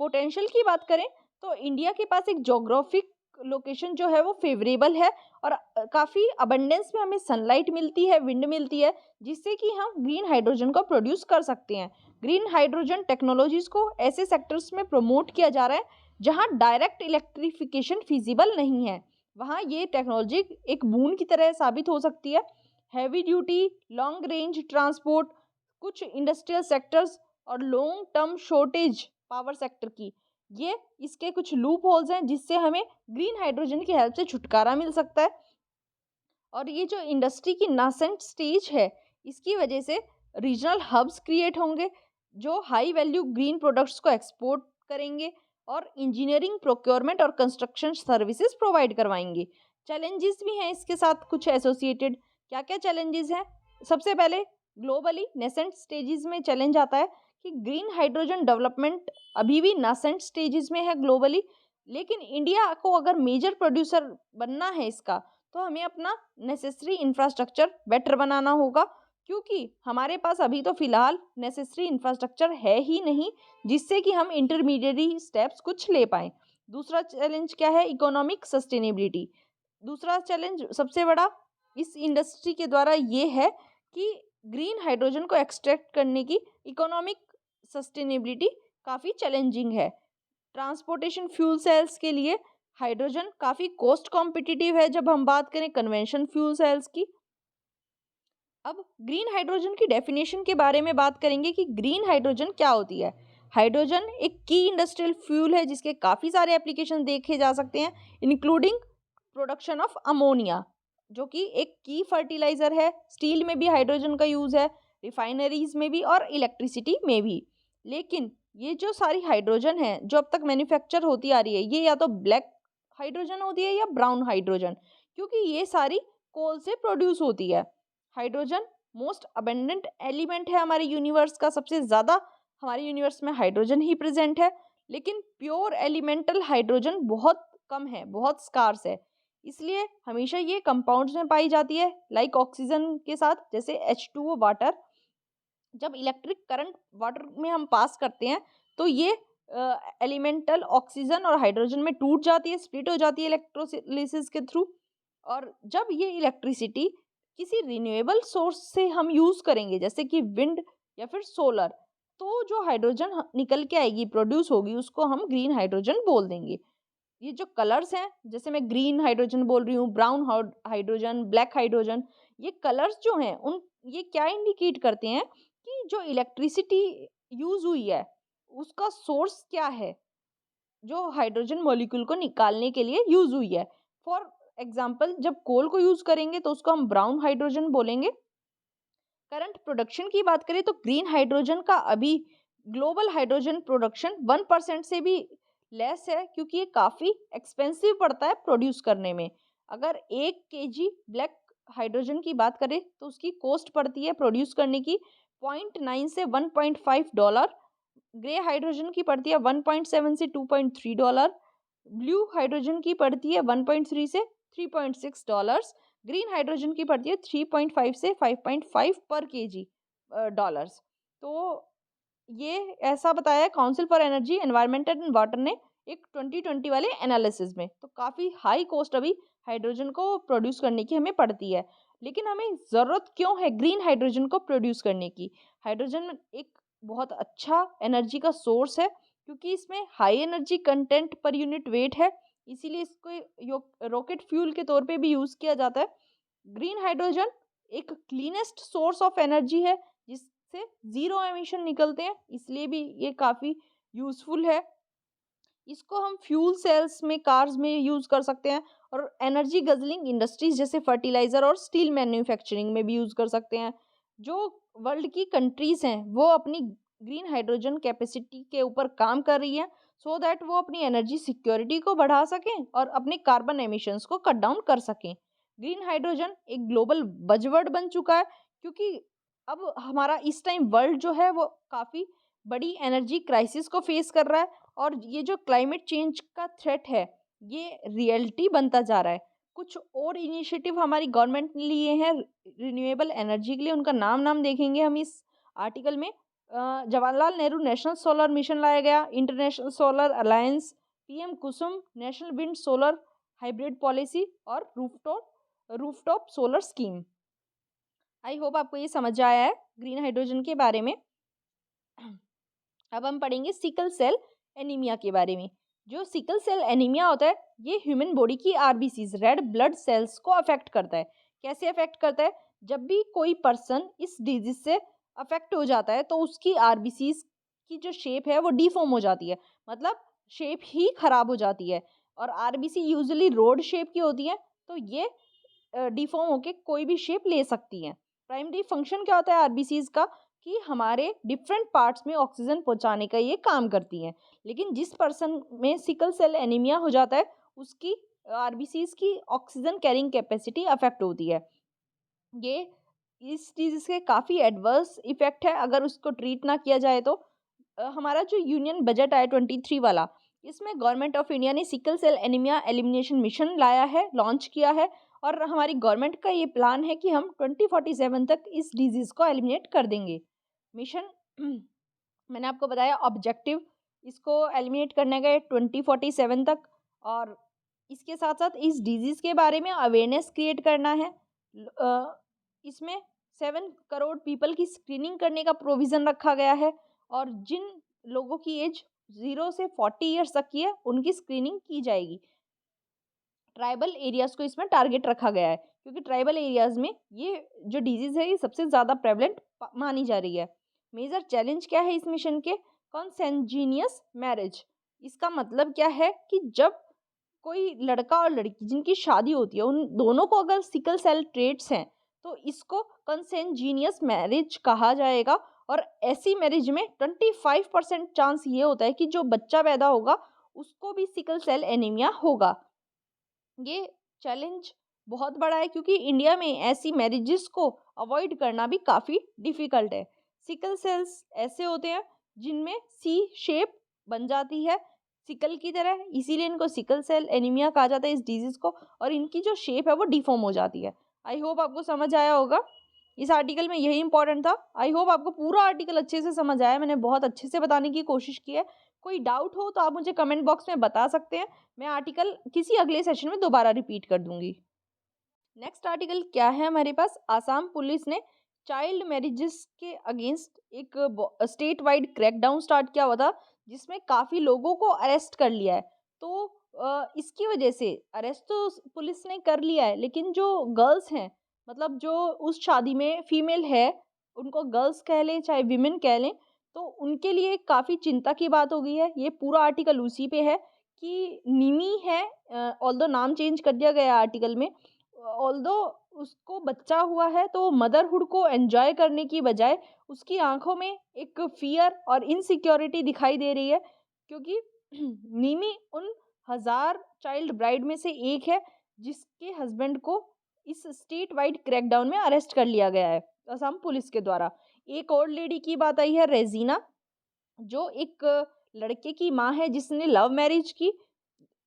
पोटेंशियल की बात करें तो इंडिया के पास एक जोग्राफिक लोकेशन जो है वो फेवरेबल है और काफ़ी अबंडेंस में हमें सनलाइट मिलती है, विंड मिलती है, जिससे कि हम ग्रीन हाइड्रोजन को प्रोड्यूस कर सकते हैं। ग्रीन हाइड्रोजन टेक्नोलॉजीज़ को ऐसे सेक्टर्स में प्रमोट किया जा रहा है जहां डायरेक्ट इलेक्ट्रिफिकेशन फिजिबल नहीं है, वहां ये टेक्नोलॉजी एक बून की तरह साबित हो सकती है। Heavy duty, long range transport, कुछ इंडस्ट्रियल सेक्टर्स और long term shortage power sector की, ये इसके कुछ लूप होल्स हैं जिससे हमें ग्रीन हाइड्रोजन की हेल्प से छुटकारा मिल सकता है। और ये जो इंडस्ट्री की नासेंट स्टेज है इसकी वजह से रीजनल हब्स क्रिएट होंगे जो हाई वैल्यू ग्रीन प्रोडक्ट्स को एक्सपोर्ट करेंगे और इंजीनियरिंग, प्रोक्योरमेंट और कंस्ट्रक्शन सर्विसेज प्रोवाइड करवाएंगे। चैलेंजेस भी हैं इसके साथ कुछ एसोसिएटेड। क्या क्या चैलेंजेस हैं? सबसे पहले ग्लोबली नेसेंट स्टेजेस में चैलेंज आता है कि ग्रीन हाइड्रोजन डेवलपमेंट अभी भी नासेंट स्टेजेस में है ग्लोबली, लेकिन इंडिया को अगर मेजर प्रोड्यूसर बनना है इसका, तो हमें अपना नेसेसरी इंफ्रास्ट्रक्चर बेटर बनाना होगा, क्योंकि हमारे पास अभी तो फिलहाल नेसेसरी इंफ्रास्ट्रक्चर है ही नहीं जिससे कि हम इंटरमीडिएटरी स्टेप्स कुछ ले पाएं। दूसरा चैलेंज क्या है? Economic sustainability. दूसरा चैलेंज सबसे बड़ा इस इंडस्ट्री के द्वारा ये है कि ग्रीन हाइड्रोजन को एक्सट्रैक्ट करने की इकोनॉमिक सस्टेनेबिलिटी काफ़ी चैलेंजिंग है। ट्रांसपोर्टेशन फ्यूल सेल्स के लिए हाइड्रोजन काफ़ी कॉस्ट कॉम्पिटिटिव है जब हम बात करें कन्वेंशन फ्यूल सेल्स की। अब ग्रीन हाइड्रोजन की डेफिनेशन के बारे में बात करेंगे कि ग्रीन हाइड्रोजन क्या होती है। हाइड्रोजन एक की इंडस्ट्रियल फ्यूल है जिसके काफ़ी सारे एप्लीकेशन देखे जा सकते हैं, इंक्लूडिंग प्रोडक्शन ऑफ अमोनिया, जो कि एक की फर्टिलाइजर है। स्टील में भी हाइड्रोजन का यूज़ है, रिफाइनरीज में भी और इलेक्ट्रिसिटी में भी। लेकिन ये जो सारी हाइड्रोजन है जो अब तक मैन्युफैक्चर होती आ रही है, ये या तो ब्लैक हाइड्रोजन होती है या ब्राउन हाइड्रोजन, क्योंकि ये सारी कोल से प्रोड्यूस होती है। हाइड्रोजन मोस्ट अबेंडेंट एलिमेंट है हमारे यूनिवर्स का, सबसे ज़्यादा हमारे यूनिवर्स में हाइड्रोजन ही प्रेजेंट है। लेकिन प्योर एलिमेंटल हाइड्रोजन बहुत कम है, बहुत स्कार्स है, इसलिए हमेशा ये कंपाउंड्स में पाई जाती है, लाइक ऑक्सीजन के साथ, जैसे H2O वाटर। जब इलेक्ट्रिक करंट वाटर में हम पास करते हैं तो ये एलिमेंटल ऑक्सीजन और हाइड्रोजन में टूट जाती है, स्प्लिट हो जाती है इलेक्ट्रोलिसिस के थ्रू। और जब ये इलेक्ट्रिसिटी किसी रिन्यूएबल सोर्स से हम यूज़ करेंगे, जैसे कि विंड या फिर सोलर, तो जो हाइड्रोजन निकल के आएगी, प्रोड्यूस होगी, उसको हम ग्रीन हाइड्रोजन बोल देंगे। ये जो कलर्स हैं, जैसे मैं ग्रीन हाइड्रोजन बोल रही हूँ, ब्राउन हाइड्रोजन, ब्लैक हाइड्रोजन, ये कलर्स जो हैं उन ये क्या इंडिकेट करते हैं कि जो इलेक्ट्रिसिटी यूज हुई है उसका सोर्स क्या है, जो हाइड्रोजन मॉलिक्यूल को निकालने के लिए यूज हुई है। फॉर एग्जाम्पल, जब कोल को यूज करेंगे तो उसको हम ब्राउन हाइड्रोजन बोलेंगे। करंट प्रोडक्शन की बात करें तो ग्रीन हाइड्रोजन का अभी ग्लोबल हाइड्रोजन प्रोडक्शन 1% से भी लेस है, क्योंकि ये काफ़ी एक्सपेंसिव पड़ता है प्रोड्यूस करने में। अगर 1 kg ब्लैक हाइड्रोजन की बात करें तो उसकी कॉस्ट पड़ती है प्रोड्यूस करने की 0.9 से $1.5। ग्रे हाइड्रोजन की पड़ती है 1.7 से $2.3। ब्लू हाइड्रोजन की पड़ती है 1.3 से $3.6। ग्रीन हाइड्रोजन की पड़ती है 3.5 से 5.5 पर केजी डॉलर्स। तो ये ऐसा बताया है council for energy, environment and water ने एक 2020 वाले एनालिसिस में। तो काफ़ी हाई कॉस्ट अभी हाइड्रोजन को प्रोड्यूस करने की हमें पड़ती है। लेकिन हमें ज़रूरत क्यों है ग्रीन हाइड्रोजन को प्रोड्यूस करने की? हाइड्रोजन एक बहुत अच्छा एनर्जी का सोर्स है, क्योंकि इसमें high energy content per unit weight है, इसीलिए इसको रॉकेट फ्यूल के तौर पे भी यूज़ किया जाता है। ग्रीन हाइड्रोजन एक क्लीनेस्ट सोर्स ऑफ एनर्जी है जिससे ज़ीरो एमिशन निकलते हैं, इसलिए भी ये काफ़ी यूज़फुल है। इसको हम फ्यूल सेल्स में, कार्स में यूज़ कर सकते हैं, और एनर्जी गजलिंग इंडस्ट्रीज जैसे फर्टिलाइज़र और स्टील मैन्युफैक्चरिंग में भी यूज़ कर सकते हैं। जो वर्ल्ड की कंट्रीज़ हैं वो अपनी ग्रीन हाइड्रोजन कैपेसिटी के ऊपर काम कर रही हैं, सो दैट वो अपनी एनर्जी सिक्योरिटी को बढ़ा सकें और अपने कार्बन एमिशंस को कट डाउन कर सकें। ग्रीन हाइड्रोजन एक ग्लोबल बजवर्ड बन चुका है, क्योंकि अब हमारा इस टाइम वर्ल्ड जो है वो काफ़ी बड़ी एनर्जी क्राइसिस को फेस कर रहा है, और ये जो क्लाइमेट चेंज का थ्रेट है ये रियलिटी बनता जा रहा है। कुछ और इनिशिएटिव हमारी गवर्नमेंट ने लिए हैं रिन्यूएबल एनर्जी के लिए, उनका नाम देखेंगे हम इस आर्टिकल में। Jawaharlal Nehru national solar mission लाया गया, international solar alliance, PM Kusum, national wind solar hybrid policy और rooftop solar scheme. I hope आपको ये समझ आया है ग्रीन हाइड्रोजन के बारे में। अब हम पढ़ेंगे सिकल सेल एनीमिया के बारे में। जो सिकल सेल एनीमिया होता है ये ह्यूमन बॉडी की आरबीसीज, रेड ब्लड सेल्स को अफेक्ट करता है। कैसे अफेक्ट करता है? जब भी कोई पर्सन इस डिजीज से अफेक्ट हो जाता है तो उसकी आरबीसीज की जो शेप है वो डिफॉर्म हो जाती है, मतलब शेप ही खराब हो जाती है। और आरबीसी यूजुअली रोड शेप की होती है, तो ये डिफॉर्म होके कोई भी शेप ले सकती हैं। प्राइमरी फंक्शन क्या होता है आरबीसीज का? कि हमारे डिफरेंट पार्ट्स में ऑक्सीजन पहुंचाने का ये काम करती हैं। लेकिन जिस पर्सन में सिकल सेल एनीमिया हो जाता है, उसकी आरबीसीज की ऑक्सीजन कैरिंग कैपेसिटी अफेक्ट होती है। ये इस डिजीज के काफ़ी एडवर्स इफेक्ट है अगर उसको ट्रीट ना किया जाए तो। हमारा जो यूनियन बजट आया 23 वाला, इसमें गवर्नमेंट ऑफ इंडिया ने sickle cell anaemia elimination mission लाया है, लॉन्च किया है। और हमारी गवर्नमेंट का ये प्लान है कि हम 2047 तक इस डिजीज़ को एलिमिनेट कर देंगे। मिशन मैंने आपको बताया ऑब्जेक्टिव इसको एलिमिनेट करने का 2047 तक। और इसके साथ साथ इस डिजीज़ के बारे में अवेयरनेस क्रिएट करना है। इसमें 7 करोड़ पीपल की स्क्रीनिंग करने का प्रोविज़न रखा गया है। और जिन लोगों की एज 0 से 40 ईयर्स तक की है, उनकी स्क्रीनिंग की जाएगी। ट्राइबल एरियाज़ को इसमें टारगेट रखा गया है, क्योंकि ट्राइबल एरियाज़ में ये जो डिजीज़ है, ये सबसे ज़्यादा प्रेवलेंट मानी जा रही है। मेजर चैलेंज क्या है इस मिशन के? कॉन्सेंजीनियस मैरिज। इसका मतलब क्या है कि जब कोई लड़का और लड़की जिनकी शादी होती है, उन दोनों को अगर सिकल सेल ट्रेट्स हैं, तो इसको कंसेंजीनियस मैरिज कहा जाएगा। और ऐसी मैरिज में 25% चांस ये होता है कि जो बच्चा पैदा होगा, उसको भी सिकल सेल एनीमिया होगा। ये चैलेंज बहुत बड़ा है, क्योंकि इंडिया में ऐसी मैरिजेस को अवॉइड करना भी काफ़ी डिफ़िकल्ट है। सिकल सेल्स ऐसे होते हैं जिनमें सी शेप बन जाती है सिकल की तरह, इसीलिए इनको सिकल सेल एनीमिया कहा जाता है इस डिजीज़ को। और इनकी जो शेप है वो डिफ़ॉर्म हो जाती है। आई होप आपको समझ आया होगा। इस आर्टिकल में यही इंपॉर्टेंट था। आई होप आपको पूरा आर्टिकल अच्छे से समझ आया। मैंने बहुत अच्छे से बताने की कोशिश की है। कोई डाउट हो तो आप मुझे कमेंट बॉक्स में बता सकते हैं। मैं आर्टिकल किसी अगले सेशन में दोबारा रिपीट कर दूंगी। नेक्स्ट आर्टिकल क्या है हमारे पास? आसाम पुलिस ने चाइल्ड मैरिजेस के अगेंस्ट एक स्टेट वाइड क्रैकडाउन स्टार्ट किया हुआ था, जिसमें काफ़ी लोगों को अरेस्ट कर लिया है। तो इसकी वजह से अरेस्ट तो पुलिस ने कर लिया है, लेकिन जो गर्ल्स हैं, मतलब जो उस शादी में फीमेल है, उनको गर्ल्स कह लें चाहे विमेन कह लें, तो उनके लिए काफ़ी चिंता की बात हो गई है। ये पूरा आर्टिकल उसी पे है कि निमी है, ऑल्दो नाम चेंज कर दिया गया है आर्टिकल में। ऑल्दो उसको बच्चा हुआ है, तो मदरहुड को एन्जॉय करने की बजाय उसकी आँखों में एक फ़ियर और इनसिक्योरिटी दिखाई दे रही है, क्योंकि निमी उन हज़ार चाइल्ड ब्राइड में से एक है, जिसके हस्बैंड को इस स्टेट वाइड क्रैकडाउन में अरेस्ट कर लिया गया है, असम पुलिस के द्वारा। एक और लेडी की बात आई है, रेज़ीना, जो एक लड़के की माँ है जिसने लव मैरिज की,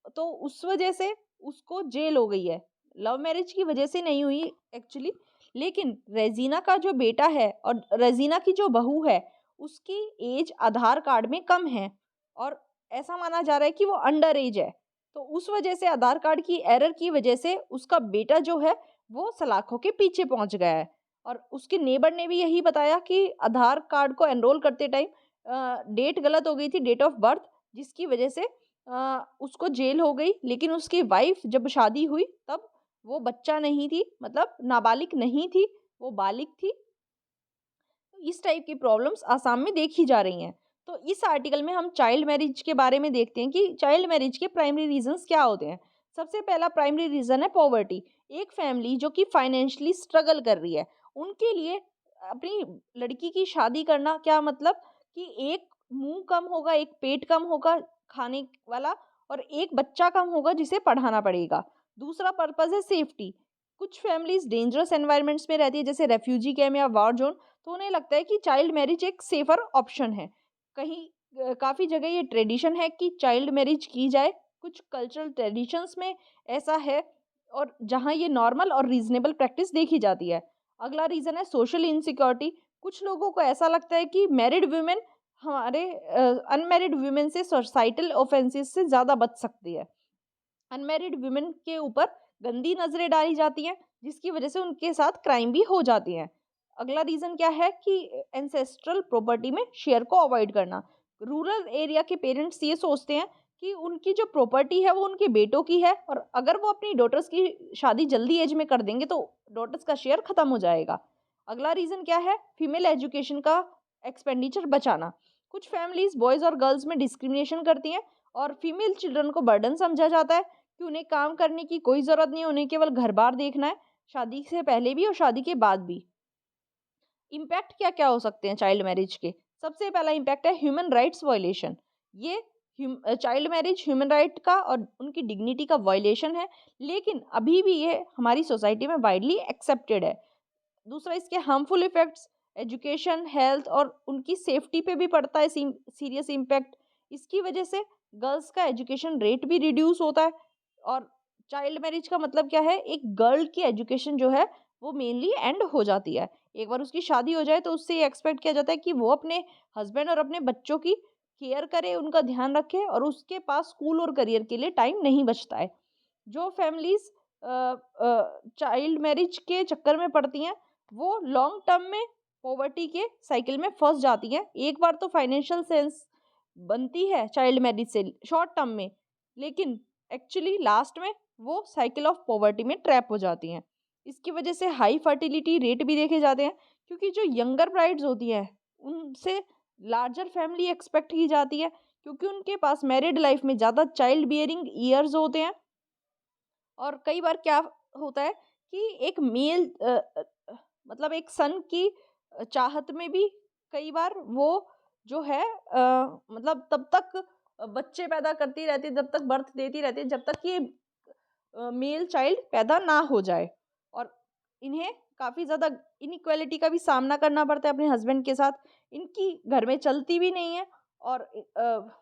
तो उस वजह से उसको जेल हो गई है। लव मैरिज की वजह से नहीं हुई एक्चुअली, लेकिन रेज़ीना का जो बेटा है और रेज़ीना की जो बहू है, उसकी एज आधार कार्ड में कम है और ऐसा माना जा रहा है कि वो अंडर एज है। तो उस वजह से आधार कार्ड की एरर की वजह से उसका बेटा जो है, वो सलाखों के पीछे पहुंच गया है। और उसके नेबर ने भी यही बताया कि आधार कार्ड को एनरोल करते टाइम डेट गलत हो गई थी, डेट ऑफ बर्थ, जिसकी वजह से उसको जेल हो गई। लेकिन उसकी वाइफ जब शादी हुई, तब वो बच्चा नहीं थी, मतलब नाबालिग नहीं थी, वो बालिग थी। तो इस टाइप की प्रॉब्लम्स आसाम में देखी जा रही हैं। तो इस आर्टिकल में हम चाइल्ड मैरिज के बारे में देखते हैं कि चाइल्ड मैरिज के प्राइमरी रीजंस क्या होते हैं। सबसे पहला प्राइमरी रीजन है पॉवर्टी। एक फैमिली जो कि फाइनेंशियली स्ट्रगल कर रही है, उनके लिए अपनी लड़की की शादी करना, क्या मतलब कि एक मुंह कम होगा, एक पेट कम होगा खाने वाला, और एक बच्चा कम होगा जिसे पढ़ाना पड़ेगा। दूसरा पर्पस है सेफ्टी। कुछ फैमिलीज डेंजरस एनवायरनमेंट्स में रहती है, जैसे रेफ्यूजी कैम्प या वॉर जोन, तो उन्हें लगता है कि चाइल्ड मैरिज एक सेफर ऑप्शन है। कहीं काफ़ी जगह ये ट्रेडिशन है कि चाइल्ड मैरिज की जाए, कुछ कल्चरल ट्रेडिशंस में ऐसा है, और जहाँ ये नॉर्मल और रीजनेबल प्रैक्टिस देखी जाती है। अगला रीज़न है सोशल इनसिक्योरिटी। कुछ लोगों को ऐसा लगता है कि मैरिड वुमेन हमारे अनमैरिड वुमेन से सोसाइटल ऑफेंसेस से ज़्यादा बच सकती है। अनमैरिड वुमेन के ऊपर गंदी नज़रें डाली जाती हैं, जिसकी वजह से उनके साथ क्राइम भी हो जाती हैं। अगला रीज़न क्या है कि एंसेस्ट्रल प्रॉपर्टी में शेयर को अवॉइड करना। रूरल एरिया के पेरेंट्स ये सोचते हैं कि उनकी जो प्रॉपर्टी है वो उनके बेटों की है, और अगर वो अपनी डॉटर्स की शादी जल्दी एज में कर देंगे तो डॉटर्स का शेयर ख़त्म हो जाएगा। अगला रीज़न क्या है? फीमेल एजुकेशन का एक्सपेंडिचर बचाना। कुछ फैमिलीज़ बॉयज़ और गर्ल्स में डिस्क्रिमिनेशन करती हैं, और फीमेल चिल्ड्रन को बर्डन समझा जाता है कि उन्हें काम करने की कोई ज़रूरत नहीं है, उन्हें केवल घर-बार देखना है, शादी से पहले भी और शादी के बाद भी। इम्पैक्ट क्या क्या हो सकते हैं चाइल्ड मैरिज के? सबसे पहला इम्पैक्ट है ह्यूमन राइट्स वायलेशन। ये चाइल्ड मैरिज ह्यूमन राइट का और उनकी डिग्निटी का वायलेशन है, लेकिन अभी भी ये हमारी सोसाइटी में वाइडली एक्सेप्टेड है। दूसरा, इसके हार्मफुल इफेक्ट्स एजुकेशन, हेल्थ और उनकी सेफ्टी पे भी पड़ता है सीरियस इम्पैक्ट। इसकी वजह से गर्ल्स का एजुकेशन रेट भी रिड्यूस होता है। और चाइल्ड मैरिज का मतलब क्या है? एक गर्ल की एजुकेशन जो है वो मेनली एंड हो जाती है। एक बार उसकी शादी हो जाए तो उससे ये एक्सपेक्ट किया जाता है कि वो अपने हस्बैंड और अपने बच्चों की केयर करे, उनका ध्यान रखे, और उसके पास स्कूल और करियर के लिए टाइम नहीं बचता है। जो फैमिलीज चाइल्ड मैरिज के चक्कर में पड़ती हैं, वो लॉन्ग टर्म में पॉवर्टी के साइकिल में फंस जाती हैं। एक बार तो फाइनेंशियल सेंस बनती है चाइल्ड मैरिज से शॉर्ट टर्म में, लेकिन एक्चुअली लास्ट में वो साइकिल ऑफ पॉवर्टी में ट्रैप हो जाती हैं। इसकी वजह से हाई फर्टिलिटी रेट भी देखे जाते हैं, क्योंकि जो यंगर ब्राइड्स होती हैं उनसे लार्जर फैमिली एक्सपेक्ट की जाती है, क्योंकि उनके पास मैरिड लाइफ में ज़्यादा चाइल्ड बियरिंग ईयर्स होते हैं। और कई बार क्या होता है कि एक मेल मतलब एक सन की चाहत में भी कई बार वो जो है मतलब तब तक बच्चे पैदा करती रहती है, जब तक बर्थ देती रहती है, जब तक कि मेल चाइल्ड पैदा ना हो जाए। और इन्हें काफ़ी ज़्यादा इनइक्वालिटी का भी सामना करना पड़ता है अपने हस्बैंड के साथ। इनकी घर में चलती भी नहीं है, और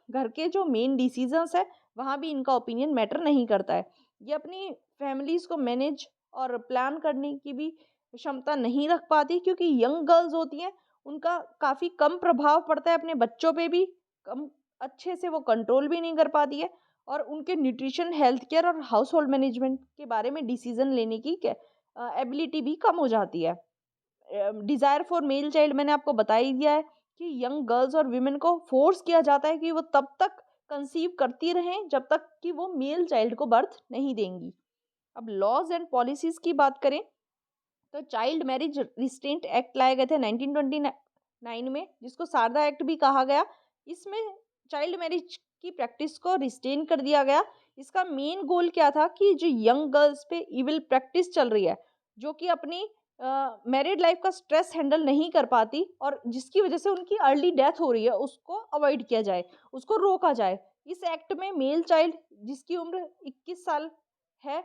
घर के जो मेन डिसीजंस है वहाँ भी इनका ओपिनियन मैटर नहीं करता है। ये अपनी फैमिलीज़ को मैनेज और प्लान करने की भी क्षमता नहीं रख पाती, क्योंकि यंग गर्ल्स होती हैं, उनका काफ़ी कम प्रभाव पड़ता है अपने बच्चों पे भी, कम अच्छे से वो कंट्रोल भी नहीं कर पाती है, और उनके न्यूट्रिशन, हेल्थ केयर और हाउस होल्ड मैनेजमेंट के बारे में डिसीजन लेने की एबिलिटी भी कम हो जाती है। डिज़ायर फॉर मेल चाइल्ड मैंने आपको बता ही दिया है कि यंग गर्ल्स और वीमेन को फोर्स किया जाता है कि वो तब तक कंसीव करती रहें जब तक कि वो मेल चाइल्ड को बर्थ नहीं देंगी। अब लॉज एंड पॉलिसीज की बात करें तो चाइल्ड मैरिज रिस्ट्रेंट एक्ट लाए गए थे 1929 में, जिसको शारदा एक्ट भी कहा गया। इसमें चाइल्ड मैरिज की प्रैक्टिस को रिस्ट्रेन कर दिया गया। इसका मेन गोल क्या था कि जो यंग गर्ल्स पे इविल प्रैक्टिस चल रही है, जो कि अपनी मैरिड लाइफ का स्ट्रेस हैंडल नहीं कर पाती और जिसकी वजह से उनकी अर्ली डेथ हो रही है, उसको अवॉइड किया जाए, उसको रोका जाए। इस एक्ट में मेल चाइल्ड जिसकी उम्र 21 साल है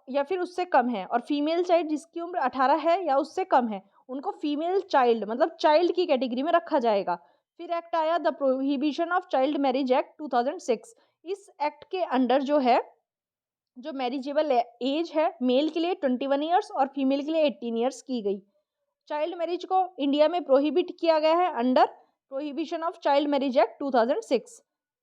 या फिर उससे कम है, और फीमेल चाइल्ड जिसकी उम्र 18 है या उससे कम है, उनको फीमेल चाइल्ड मतलब चाइल्ड की कैटेगरी में रखा जाएगा। फिर एक्ट आया the prohibition of child marriage act 2006। इस एक्ट के अंडर जो है, जो मैरिजेबल एज है मेल के लिए 21 ईयर्स और फीमेल के लिए 18 ईयर्स की गई। चाइल्ड मैरिज को इंडिया में प्रोहिबिट किया गया है under prohibition of child marriage act 2006।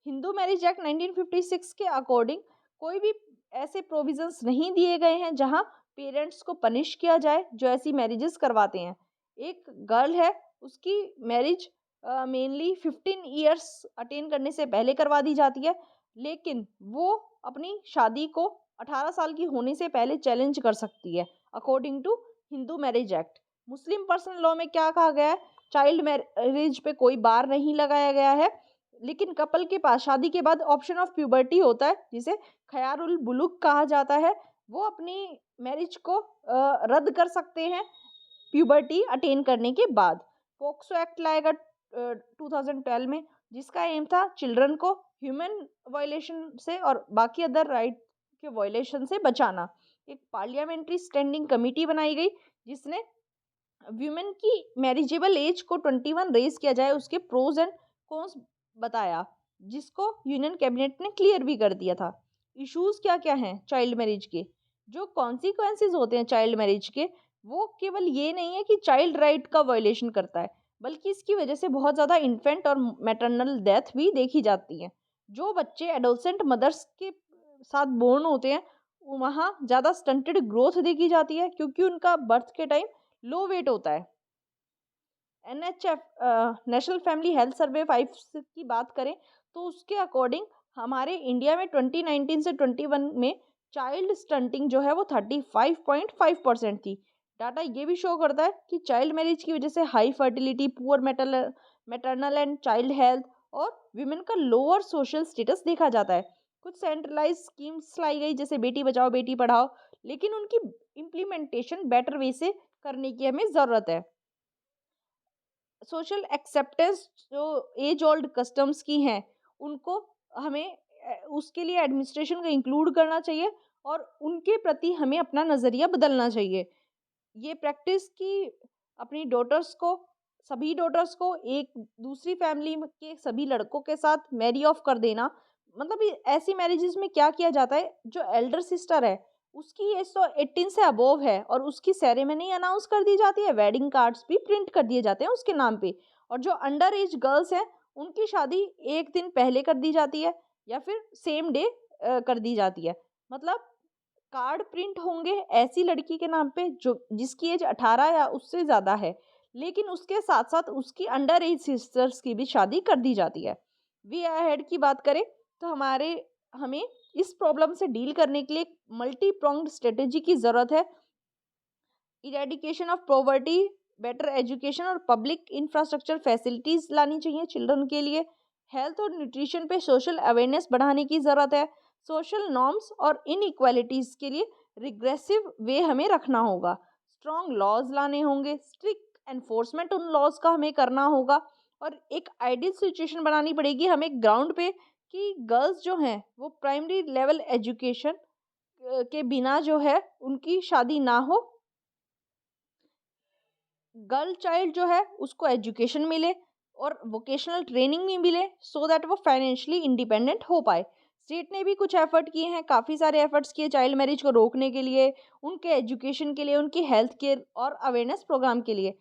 Hindu Marriage act 1956 के अकॉर्डिंग कोई भी ऐसे प्रोविजंस नहीं दिए गए हैं जहां पेरेंट्स को पनिश किया जाए जो ऐसी मैरिजेस करवाते हैं। एक गर्ल है, उसकी मैरिज मेनली 15 ईयर्स अटेन करने से पहले करवा दी जाती है, लेकिन वो अपनी शादी को 18 साल की होने से पहले चैलेंज कर सकती है according to Hindu Marriage Act. Muslim Personal Law में क्या कहा गया है? चाइल्ड मैरिज पे कोई बार नहीं लगाया गया है, लेकिन कपल के पास शादी के बाद ऑप्शन ऑफ प्यूबर्टी होता है, जिसे खयारुल बुलूक कहा जाता है। वो अपनी मैरिज को रद्द कर सकते हैं प्यूबर्टी अटेन करने के बाद। पोक्सो एक्ट लाएगा 2012 में, जिसका एम था चिल्ड्रन को ह्यूमन वायलेशन से और बाकी अदर राइट के वायलेशन से बचाना। एक पार्लियामेंट्री स्टैंडिंग कमेटी बनाई गई जिसने वीमेन की मैरिजेबल एज को 21 रेज किया जाए, उसके प्रोज एंड कॉन्स बताया, जिसको यूनियन कैबिनेट ने क्लियर भी कर दिया था। इश्यूज क्या क्या हैं चाइल्ड मैरिज के? जो कॉन्सिक्वेंसेज होते हैं चाइल्ड मैरिज के, वो केवल ये नहीं है कि चाइल्ड राइट का वायलेशन करता है, बल्कि इसकी वजह से बहुत ज़्यादा इन्फेंट और मैटरनल डेथ भी देखी जाती है। जो बच्चे एडोलसेंट मदर्स के साथ बोर्न होते हैं, वहाँ ज़्यादा स्टंटेड ग्रोथ देखी जाती है, क्योंकि उनका बर्थ के टाइम लो वेट होता है। एनएचएफ नेशनल फैमिली हेल्थ सर्वे 5 की बात करें तो उसके अकॉर्डिंग हमारे इंडिया में 2019 से 21 में चाइल्ड स्टंटिंग जो है वो 35.5% थी। डाटा ये भी शो करता है कि चाइल्ड मैरिज की वजह से high fertility, poor maternal and child health और विमेन का लोअर सोशल स्टेटस देखा जाता है। कुछ सेंट्रलाइज स्कीम्स लाई गई जैसे बेटी बचाओ बेटी पढ़ाओ, लेकिन उनकी इम्प्लीमेंटेशन बेटर वे से करने की हमें ज़रूरत है। सोशल एक्सेप्टेंस जो एज ओल्ड कस्टम्स की हैं, उनको हमें उसके लिए एडमिनिस्ट्रेशन को इंक्लूड करना चाहिए और उनके प्रति हमें अपना नज़रिया बदलना चाहिए। ये प्रैक्टिस कि अपनी डॉटर्स को सभी डॉटर्स को एक दूसरी फैमिली के सभी लड़कों के साथ मैरी ऑफ कर देना, मतलब ये ऐसी मैरिजेस में क्या किया जाता है, जो एल्डर सिस्टर है उसकी एज तो 18 से अबोव है और उसकी सेरेमनी अनाउंस कर दी जाती है, वेडिंग कार्ड्स भी प्रिंट कर दिए जाते हैं उसके नाम पे, और जो अंडर एज गर्ल्स हैं उनकी शादी एक दिन पहले कर दी जाती है या फिर सेम डे कर दी जाती है। मतलब कार्ड प्रिंट होंगे ऐसी लड़की के नाम पे जो जिसकी एज 18 या उससे ज़्यादा है, लेकिन उसके साथ साथ उसकी अंडर एज सिस्टर्स की भी शादी कर दी जाती है। वे अहेड की बात करें तो हमें इस प्रॉब्लम से डील करने के लिए मल्टी प्रोंग्ड स्ट्रेटेजी की ज़रूरत है। Eradication of poverty, better education और पब्लिक इंफ्रास्ट्रक्चर फैसिलिटीज़ लानी चाहिए चिल्ड्रन के लिए। हेल्थ और न्यूट्रिशन पे सोशल अवेयरनेस बढ़ाने की ज़रूरत है। सोशल नॉर्म्स और इनइक्वालिटीज़ के लिए रिग्रेसिव वे हमें रखना होगा। स्ट्रॉन्ग लॉज लाने होंगे, स्ट्रिक्ट एनफोर्समेंट उन लॉज का हमें करना होगा और एक आइडियल सिचुएशन बनानी पड़ेगी हमें ग्राउंड पे कि गर्ल्स जो हैं वो प्राइमरी लेवल एजुकेशन के बिना जो है उनकी शादी ना हो। गर्ल चाइल्ड जो है उसको एजुकेशन मिले और वोकेशनल ट्रेनिंग भी मिले सो दैट वो फाइनेंशियली इंडिपेंडेंट हो पाए। स्टेट ने भी कुछ एफर्ट किए हैं, काफ़ी सारे एफर्ट्स किए चाइल्ड मैरिज को रोकने के लिए, उनके एजुकेशन के लिए, उनकी हेल्थ केयर और अवेयरनेस प्रोग्राम के लिए।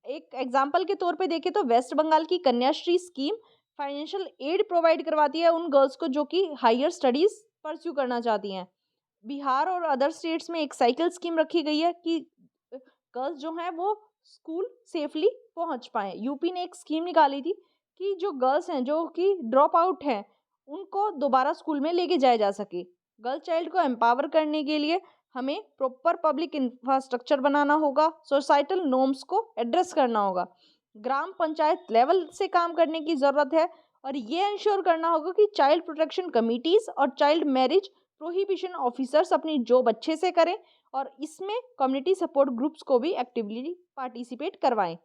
एक एग्जाम्पल के तौर पे देखें तो वेस्ट बंगाल की Kanyashree scheme financial aid provide करवाती है उन गर्ल्स को जो कि हायर स्टडीज़ परस्यू करना चाहती हैं। बिहार और अदर स्टेट्स में एक साइकिल स्कीम रखी गई है कि गर्ल्स जो हैं वो स्कूल सेफली पहुंच पाएँ। यूपी ने एक स्कीम निकाली थी कि जो गर्ल्स हैं जो कि ड्रॉप आउट हैं उनको दोबारा स्कूल में लेके जाया जा सके। गर्ल चाइल्ड को एम्पावर करने के लिए हमें प्रॉपर पब्लिक इंफ्रास्ट्रक्चर बनाना होगा, सोसाइटल नॉर्म्स को एड्रेस करना होगा, ग्राम पंचायत लेवल से काम करने की ज़रूरत है और ये इंश्योर करना होगा कि चाइल्ड प्रोटेक्शन कमिटीज़ और चाइल्ड मैरिज प्रोहिबिशन ऑफिसर्स अपनी जॉब अच्छे से करें और इसमें कम्युनिटी सपोर्ट ग्रुप्स को भी एक्टिवली पार्टिसिपेट करवाएं।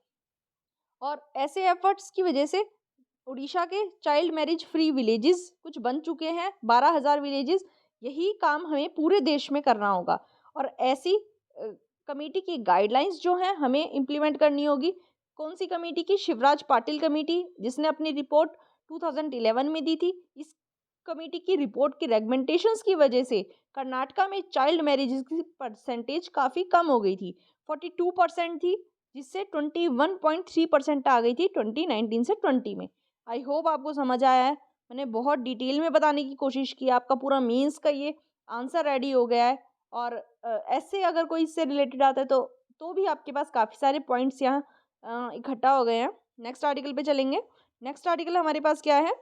और ऐसे एफर्ट्स की वजह से उड़ीसा के चाइल्ड मैरिज फ्री विलेजेस कुछ बन चुके हैं, 12,000 विलेजेस। यही काम हमें पूरे देश में करना होगा और ऐसी कमेटी की गाइडलाइंस जो हैं हमें इम्प्लीमेंट करनी होगी। कौन सी कमेटी की? शिवराज पाटिल कमेटी, जिसने अपनी रिपोर्ट 2011 में दी थी। इस कमेटी की रिपोर्ट की रेगमेंटेशंस की वजह से कर्नाटका में चाइल्ड मैरिजेस की परसेंटेज काफ़ी कम हो गई थी, 42% थी, जिससे 21.3% आ गई थी 2019 से 20 में। आई होप आपको समझ आया है। मैंने बहुत डिटेल में बताने की कोशिश की, आपका पूरा मेंस का ये आंसर रेडी हो गया है और ऐसे अगर कोई इससे रिलेटेड आता है तो भी आपके पास काफ़ी सारे पॉइंट्स यहाँ इकट्ठा हो गए हैं। नेक्स्ट आर्टिकल पे चलेंगे। नेक्स्ट आर्टिकल हमारे पास क्या है?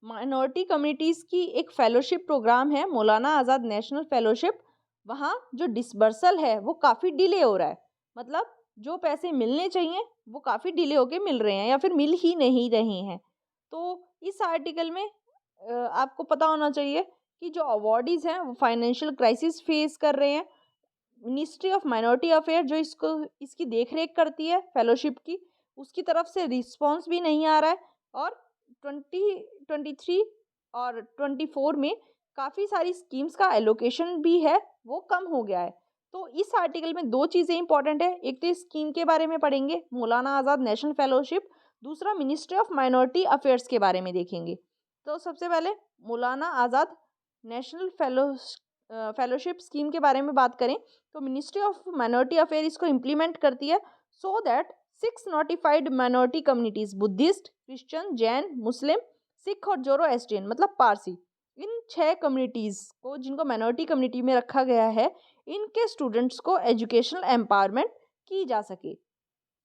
माइनॉरिटी कम्युनिटीज़ की एक फेलोशिप प्रोग्राम है, मौलाना आज़ाद नेशनल फेलोशिप। वहाँ जो डिसबर्सल है वो काफ़ी डिले हो रहा है, मतलब जो पैसे मिलने चाहिए वो काफ़ी डिले होके मिल रहे हैं या फिर मिल ही नहीं रहे हैं। तो इस आर्टिकल में आपको पता होना चाहिए कि जो अवॉर्डीज़ हैं वो फाइनेंशियल क्राइसिस फेस कर रहे हैं। मिनिस्ट्री ऑफ माइनॉरिटी अफेयर जो इसकी देखरेख करती है फेलोशिप की, उसकी तरफ से रिस्पॉन्स भी नहीं आ रहा है और 2023 और 24 में काफ़ी सारी स्कीम्स का एलोकेशन भी है वो कम हो गया है। तो इस आर्टिकल में दो चीज़ें इंपॉर्टेंट है, एक तो इस स्कीम के बारे में पढ़ेंगे मौलाना आज़ाद नेशनल फेलोशिप, दूसरा मिनिस्ट्री ऑफ माइनॉरिटी अफेयर्स के बारे में देखेंगे। तो सबसे पहले मौलाना आज़ाद नेशनल फेलोशिप स्कीम के बारे में बात करें तो मिनिस्ट्री ऑफ माइनॉरिटी अफेयर इसको इम्प्लीमेंट करती है so that 6 notified minority communities Buddhist, Christian, Jain, Muslim, Sikh और जोरोएस्ट्रियन मतलब पारसी, इन 6 कम्युनिटीज़ को जिनको माइनॉरिटी कम्युनिटी में रखा गया है, इनके स्टूडेंट्स को एजुकेशनल एम्पावरमेंट की जा सके।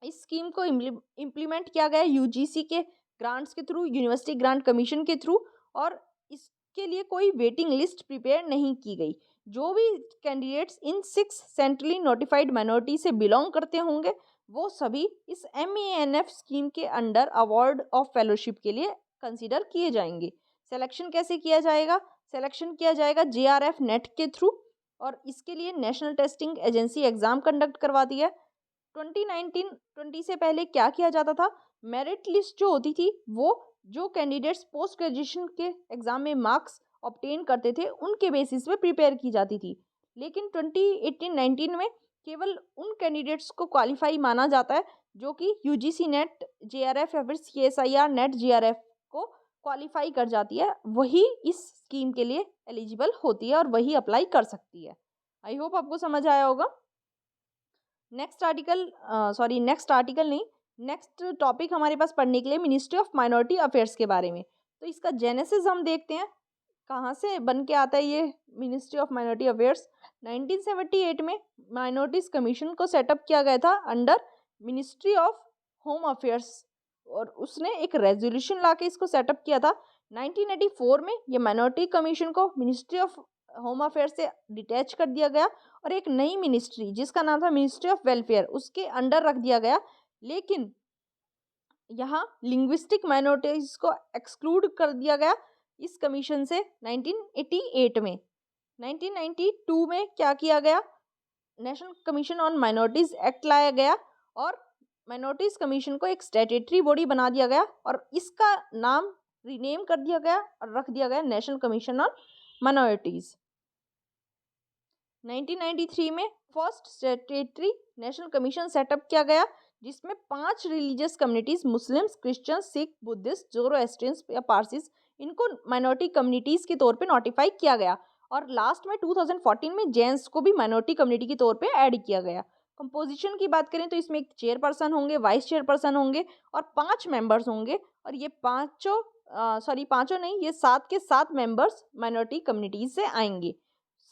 इस स्कीम को इम्प्लीमेंट किया गया यूजीसी के ग्रांट्स के थ्रू, यूनिवर्सिटी ग्रांट कमीशन के थ्रू, और इसके लिए कोई वेटिंग लिस्ट प्रिपेयर नहीं की गई। जो भी candidates in 6 centrally notified minority से बिलोंग करते होंगे वो सभी इस MENF स्कीम के अंडर अवार्ड ऑफ फेलोशिप के लिए कंसीडर किए जाएंगे। सिलेक्शन कैसे किया जाएगा? सिलेक्शन किया जाएगा JRF नेट के थ्रू और इसके लिए national testing agency exam conduct करवाती है। 2019-20 से पहले क्या किया जाता था, मेरिट लिस्ट जो होती थी वो जो कैंडिडेट्स पोस्ट ग्रेजुएशन के एग्ज़ाम में मार्क्स ऑब्टेन करते थे उनके बेसिस पे प्रिपेयर की जाती थी। लेकिन 2018-19 में केवल उन कैंडिडेट्स को क्वालिफाई माना जाता है जो कि यूजीसी नेट जेआरएफ या फिर सीएसआईआर नेट जेआरएफ को क्वालिफाई कर जाती है, वही इस स्कीम के लिए एलिजिबल होती है और वही अप्लाई कर सकती है। आई होप आपको समझ आया होगा। नेक्स्ट आर्टिकल नहीं, नेक्स्ट टॉपिक हमारे पास पढ़ने के लिए मिनिस्ट्री ऑफ माइनॉरिटी अफेयर्स के बारे में। तो इसका जेनेसिस हम देखते हैं, कहाँ से बन के आता है ये मिनिस्ट्री ऑफ माइनॉरिटी अफेयर्स। 1978 में माइनॉरिटीज़ कमीशन को सेटअप किया गया था under ministry of home affairs और उसने एक रेजोल्यूशन ला के इसको सेटअप किया था। 1984 में ये माइनॉरिटी कमीशन को मिनिस्ट्री ऑफ होम अफेयर्स से डिटैच कर दिया गया और एक नई मिनिस्ट्री जिसका नाम था मिनिस्ट्री ऑफ वेलफेयर उसके अंडर रख दिया गया। लेकिन यहाँ लिंग्विस्टिक माइनॉरिटीज को एक्सक्लूड कर दिया गया इस कमीशन से 1988 में। 1992 में क्या किया गया, national commission on minorities act लाया गया और माइनॉरिटीज़ कमीशन को एक स्टैट्यूटरी बॉडी बना दिया गया और इसका नाम रीनेम कर दिया गया और रख दिया गया नेशनल कमीशन ऑन माइनॉरिटीज़। 1993 में first statutory national commission set up किया गया जिसमें 5 religious communities Muslims, Christian, Sikh, Buddhist, Zoroastrians या पारसीज इनको माइनॉरिटी कम्युनिटीज़ के तौर पे नोटिफाई किया गया और लास्ट में 2014 में जैन्स को भी माइनॉरिटी कम्युनिटी के तौर पे ऐड किया गया। कंपोजिशन की बात करें तो इसमें एक चेयरपर्सन होंगे, वाइस चेयरपर्सन होंगे और 5 मेंबर्स होंगे और ये पाँचों नहीं, ये 7 के 7 मेंबर्स माइनॉरिटी कम्युनिटीज़ से आएंगे।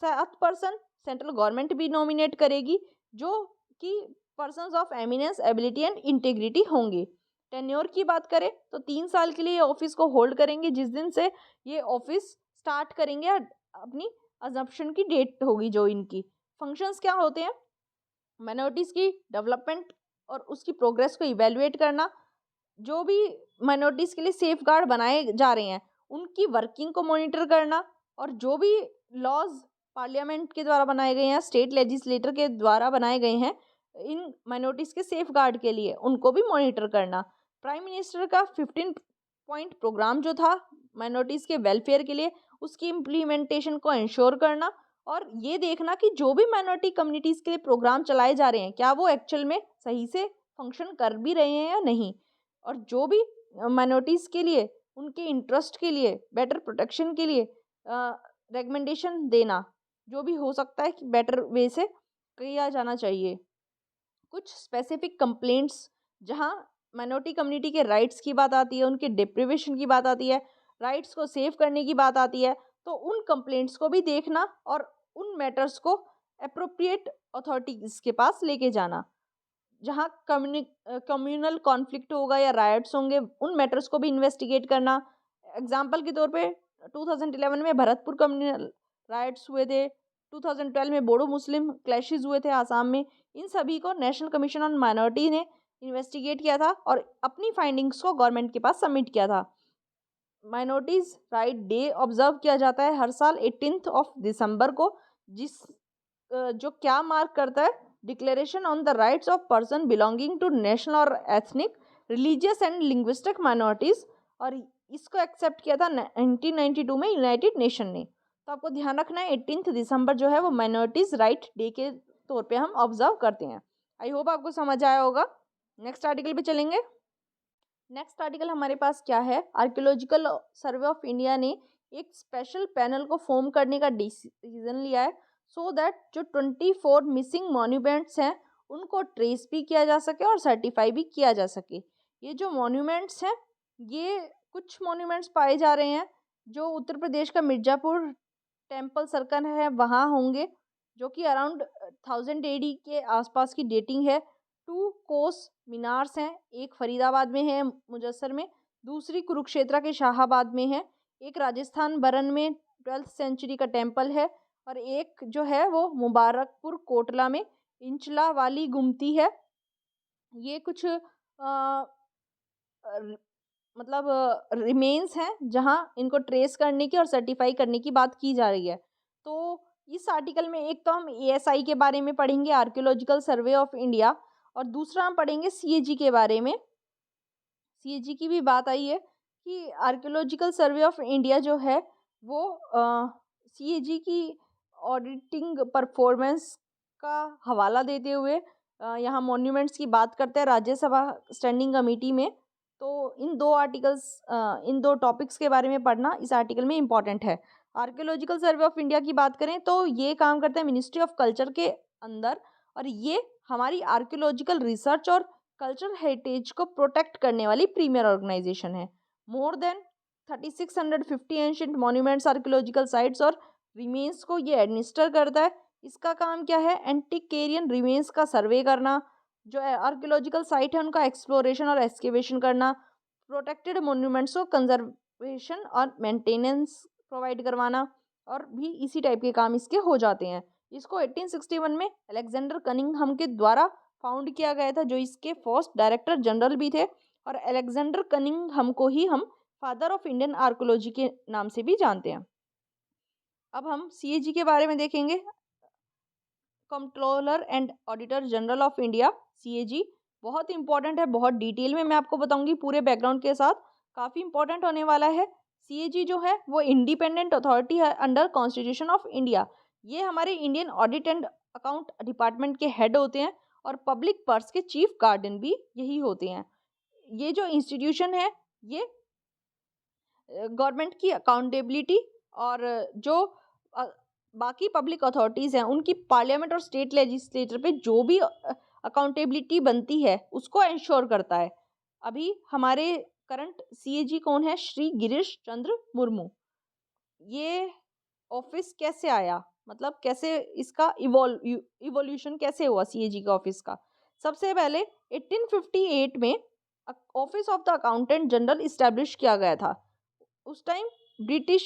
7 पर्सन सेंट्रल गवर्नमेंट भी नॉमिनेट करेगी जो कि persons of eminence, ability and integrity होंगे। टेन्योर की बात करें तो 3 साल के लिए ये ऑफिस को होल्ड करेंगे, जिस दिन से ये ऑफिस स्टार्ट करेंगे अपनी अजम्पशन की डेट होगी जो इनकी। फंक्शंस क्या होते हैं, माइनॉरिटीज़ की डेवलपमेंट और उसकी प्रोग्रेस को इवेलुएट करना, जो भी माइनॉरिटीज़ के लिए सेफ गार्ड बनाए जा रहे हैं उनकी वर्किंग को मॉनिटर करना और जो भी लॉज पार्लियामेंट के द्वारा बनाए गए हैं, स्टेट लेजिस्लेटर के द्वारा बनाए गए हैं इन माइनॉरिटीज़ के सेफ गार्ड के लिए, उनको भी मॉनिटर करना। प्राइम मिनिस्टर का 15 पॉइंट प्रोग्राम जो था माइनॉरिटीज़ के वेलफेयर के लिए उसकी इम्प्लीमेंटेशन को इंश्योर करना और ये देखना कि जो भी माइनॉरिटी कम्युनिटीज़ के लिए प्रोग्राम चलाए जा रहे हैं क्या वो एक्चुअल में सही से फंक्शन कर भी रहे हैं या नहीं, और जो भी माइनॉरिटीज़ के लिए उनके इंटरेस्ट के लिए बेटर प्रोटेक्शन के लिए रिकमेंडेशन देना, जो भी हो सकता है कि बेटर वे से किया जाना चाहिए। कुछ स्पेसिफिक कंप्लेंट्स जहां माइनॉरिटी कम्युनिटी के राइट्स की बात आती है, उनके डिप्रिवेशन की बात आती है, राइट्स को सेव करने की बात आती है, तो उन कंप्लेंट्स को भी देखना और उन मैटर्स को अप्रोप्रिएट अथॉरिटीज़ के पास लेके जाना। जहाँ कम्युनल कॉन्फ्लिक्ट होगा या राइट्स होंगे उन मैटर्स को भी इन्वेस्टिगेट करना। एग्जाम्पल के तौर पे 2011 में भरतपुर कम्युनल राइट्स हुए थे, 2012 में बोडो मुस्लिम क्लैशेस हुए थे आसाम में। इन सभी को नेशनल कमीशन ऑन माइनॉरिटी ने इन्वेस्टिगेट किया था और अपनी फाइंडिंग्स को गवर्नमेंट के पास सबमिट किया था। माइनॉरिटीज़ राइट डे ऑब्जर्व किया जाता है हर साल 18 दिसंबर को, जो क्या मार्क करता है declaration on the rights of person belonging to national और ethnic, religious and linguistic minorities, और इसको एक्सेप्ट किया था 1992 में यूनाइटेड नेशन ने। तो आपको ध्यान रखना है 18 दिसंबर जो है वो माइनॉरिटीज़ राइट डे के तौर पे हम ऑब्जर्व करते हैं। आई होप आपको समझ आया होगा। नेक्स्ट आर्टिकल पे चलेंगे। नेक्स्ट आर्टिकल हमारे पास क्या है, आर्कियोलॉजिकल सर्वे ऑफ इंडिया ने एक स्पेशल पैनल को फॉर्म करने का डिसीजन लिया है सो दैट जो 24 मिसिंग मॉन्यूमेंट्स हैं उनको ट्रेस भी किया जा सके और सर्टिफाई भी किया जा सके। ये जो मॉन्यूमेंट्स हैं ये कुछ मॉन्यूमेंट्स पाए जा रहे हैं जो उत्तर प्रदेश का मिर्ज़ापुर टेम्पल सर्कल है वहाँ होंगे, जो कि अराउंड 1000 AD के आसपास की डेटिंग है। 2 कोस मीनार्स हैं, एक फरीदाबाद में है मुजस्सर में, दूसरी कुरुक्षेत्र के शाहाबाद में है, एक राजस्थान बरन में 12th सेंचुरी का टेम्पल है और एक जो है वो मुबारकपुर कोटला में इंचला वाली गुमती है। ये कुछ रिमेन्स हैं जहां इनको ट्रेस करने की और सर्टिफाई करने की बात की जा रही है। तो इस आर्टिकल में एक तो हम ASI के बारे में पढ़ेंगे, आर्कियोलॉजिकल सर्वे ऑफ इंडिया, और दूसरा हम पढ़ेंगे सीएजी के बारे में। सीएजी की भी बात आई है कि आर्कियोलॉजिकल सर्वे ऑफ इंडिया जो है वो सीएजी की ऑडिटिंग परफॉर्मेंस का हवाला देते हुए यहाँ मॉन्यूमेंट्स की बात करते हैं राज्यसभा स्टैंडिंग कमेटी में। तो इन दो टॉपिक्स के बारे में पढ़ना इस आर्टिकल में इम्पॉर्टेंट है। आर्कियोलॉजिकल सर्वे ऑफ इंडिया की बात करें तो ये काम करते हैं मिनिस्ट्री ऑफ कल्चर के अंदर, और ये हमारी आर्कियोलॉजिकल रिसर्च और कल्चरल हेरिटेज को प्रोटेक्ट करने वाली प्रीमियर ऑर्गेनाइजेशन है। More than 3650 ancient monuments, archaeological sites और रिमेन्स को ये एडमिनिस्टर करता है। इसका काम क्या है? एंटिक्वेरियन रिमेन्स का सर्वे करना, जो आर्कियोलॉजिकल साइट है उनका एक्सप्लोरेशन और एक्सकेवेशन करना, प्रोटेक्टेड मॉन्यूमेंट्स को कंजर्वेशन और मेंटेनेंस प्रोवाइड करवाना, और भी इसी टाइप के काम इसके हो जाते हैं। इसको 1861 में अलेक्जेंडर कनिंघम के द्वारा फाउंड किया गया था, जो इसके फर्स्ट डायरेक्टर जनरल भी थे, और अलेक्जेंडर कनिंघम को ही हम फादर ऑफ इंडियन आर्कियोलॉजी के नाम से भी जानते हैं। अब हम सीएजी के बारे में देखेंगे। Controller and auditor general of India, CAG बहुत इंपॉर्टेंट है, बहुत डिटेल में मैं आपको बताऊंगी पूरे बैकग्राउंड के साथ, काफ़ी इंपॉर्टेंट होने वाला है। सीएजी जो है वो इंडिपेंडेंट अथॉरिटी है अंडर कॉन्स्टिट्यूशन ऑफ इंडिया। ये हमारे Indian audit and account department के हेड होते हैं, और पब्लिक पर्स के चीफ गार्डियन भी यही होते हैं। ये जो इंस्टीट्यूशन है ये गवर्नमेंट की अकाउंटेबिलिटी और जो बाकी पब्लिक अथॉरिटीज़ हैं उनकी पार्लियामेंट और स्टेट लेजिस्लेचर पे जो भी अकाउंटेबिलिटी बनती है उसको इंश्योर करता है। अभी हमारे करंट सीएजी कौन है? श्री गिरीश चंद्र मुर्मू। ये ऑफिस कैसे आया, मतलब कैसे इसका इवोल्यूशन कैसे हुआ सीएजी के ऑफिस का? सबसे पहले 1858 में office of the accountant general establish किया गया था। उस टाइम ब्रिटिश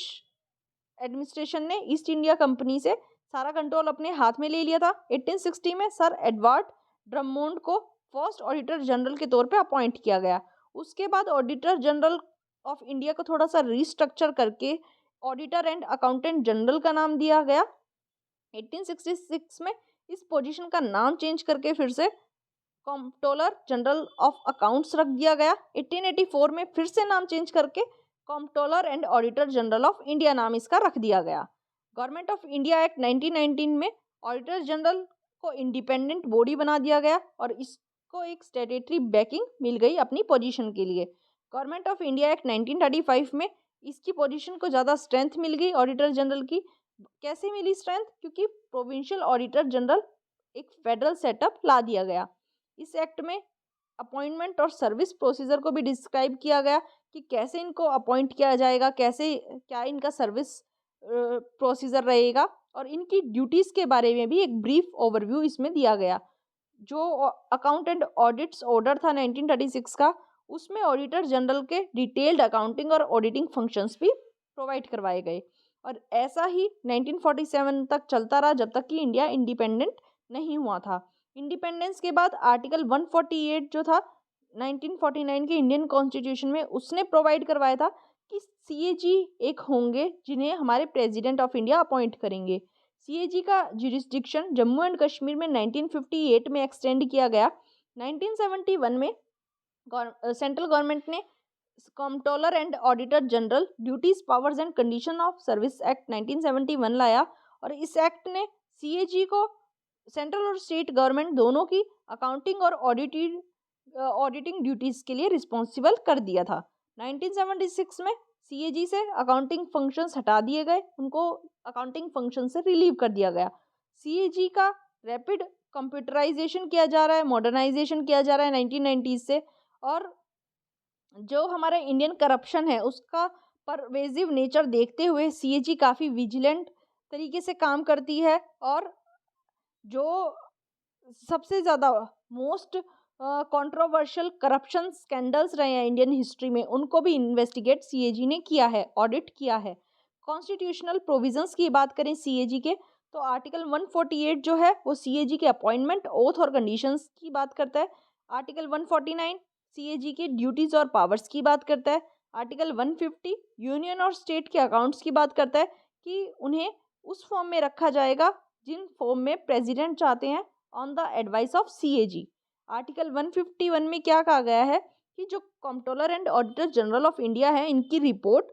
एडमिनिस्ट्रेशन ने ईस्ट इंडिया कंपनी से सारा कंट्रोल अपने हाथ में ले लिया था। 1860 में सर एडवर्ड ड्रमोंड को फर्स्ट ऑडिटर जनरल के तौर पे अपॉइंट किया गया। उसके बाद ऑडिटर जनरल ऑफ इंडिया को थोड़ा सा रिस्ट्रक्चर करके ऑडिटर एंड अकाउंटेंट जनरल का नाम दिया गया। 1866 में इस पोजीशन का नाम चेंज करके फिर से कंट्रोलर जनरल ऑफ अकाउंट्स रख दिया गया। 1884 में फिर से नाम चेंज करके controller and auditor general of India नाम इसका रख दिया गया। गवर्नमेंट ऑफ इंडिया एक्ट 1919 में ऑडिटर जनरल को इंडिपेंडेंट बॉडी बना दिया गया, और इसको एक स्टैट्यूटरी बैकिंग मिल गई अपनी पोजीशन के लिए। गवर्नमेंट ऑफ इंडिया एक्ट 1935 में इसकी पोजीशन को ज़्यादा स्ट्रेंथ मिल गई ऑडिटर जनरल की। कैसे मिली स्ट्रेंथ? क्योंकि प्रोविंशियल ऑडिटर जनरल एक फेडरल सेटअप ला दिया गया। इस एक्ट में अपॉइंटमेंट और सर्विस प्रोसीजर को भी डिस्क्राइब किया गया कि कैसे इनको अपॉइंट किया जाएगा, कैसे क्या इनका सर्विस प्रोसीजर रहेगा, और इनकी ड्यूटीज़ के बारे में भी एक ब्रीफ ओवरव्यू इसमें दिया गया। जो अकाउंट एंड ऑडिट्स ऑर्डर था 1936 का, उसमें ऑडिटर जनरल के डिटेल्ड अकाउंटिंग और ऑडिटिंग फंक्शंस भी प्रोवाइड करवाए गए। और ऐसा ही 1947 तक चलता रहा, जब तक कि इंडिया इंडिपेंडेंट नहीं हुआ था। इंडिपेंडेंस के बाद आर्टिकल 148 जो था 1949 के इंडियन कॉन्स्टिट्यूशन में, उसने प्रोवाइड करवाया था कि सीएजी एक होंगे जिन्हें हमारे प्रेसिडेंट ऑफ इंडिया अपॉइंट करेंगे। सीएजी का जुरिस्डिक्शन जम्मू एंड कश्मीर में 1958 में एक्सटेंड किया गया। 1971 में सेंट्रल गवर्नमेंट ने controller and auditor general duties, powers and condition of service act 1971 लाया, और इस एक्ट ने सीएजी को सेंट्रल और स्टेट गवर्नमेंट दोनों की अकाउंटिंग और ऑडिटिंग ड्यूटीज़ के लिए रिस्पॉन्सिबल कर दिया था। 1976 में सीएजी से अकाउंटिंग फंक्शंस हटा दिए गए, उनको अकाउंटिंग फंक्शन से रिलीव कर दिया गया। सीएजी का रैपिड कंप्यूटराइजेशन किया जा रहा है, मॉडर्नाइजेशन किया जा रहा है 1990s से, और जो हमारा इंडियन करप्शन है उसका परवेजिव नेचर देखते हुए सीएजी काफ़ी विजिलेंट तरीके से काम करती है, और जो सबसे ज़्यादा मोस्ट कंट्रोवर्शियल करप्शन स्कैंडल्स रहे हैं इंडियन हिस्ट्री में, उनको भी इन्वेस्टिगेट सीएजी ने किया है, ऑडिट किया है। कॉन्स्टिट्यूशनल प्रोविजंस की बात करें सीएजी के, तो आर्टिकल 148 जो है वो सीएजी के अपॉइंटमेंट, ओथ और कंडीशंस की बात करता है। आर्टिकल 149 सीएजी के ड्यूटीज़ और पावर्स की बात करता है। आर्टिकल 150 यूनियन और स्टेट के अकाउंट्स की बात करता है कि उन्हें उस फॉर्म में रखा जाएगा जिन फॉर्म में प्रेसिडेंट चाहते हैं on the advice of CAG. Article 151 में क्या कहा गया है कि जो controller and auditor general of India है, इनकी रिपोर्ट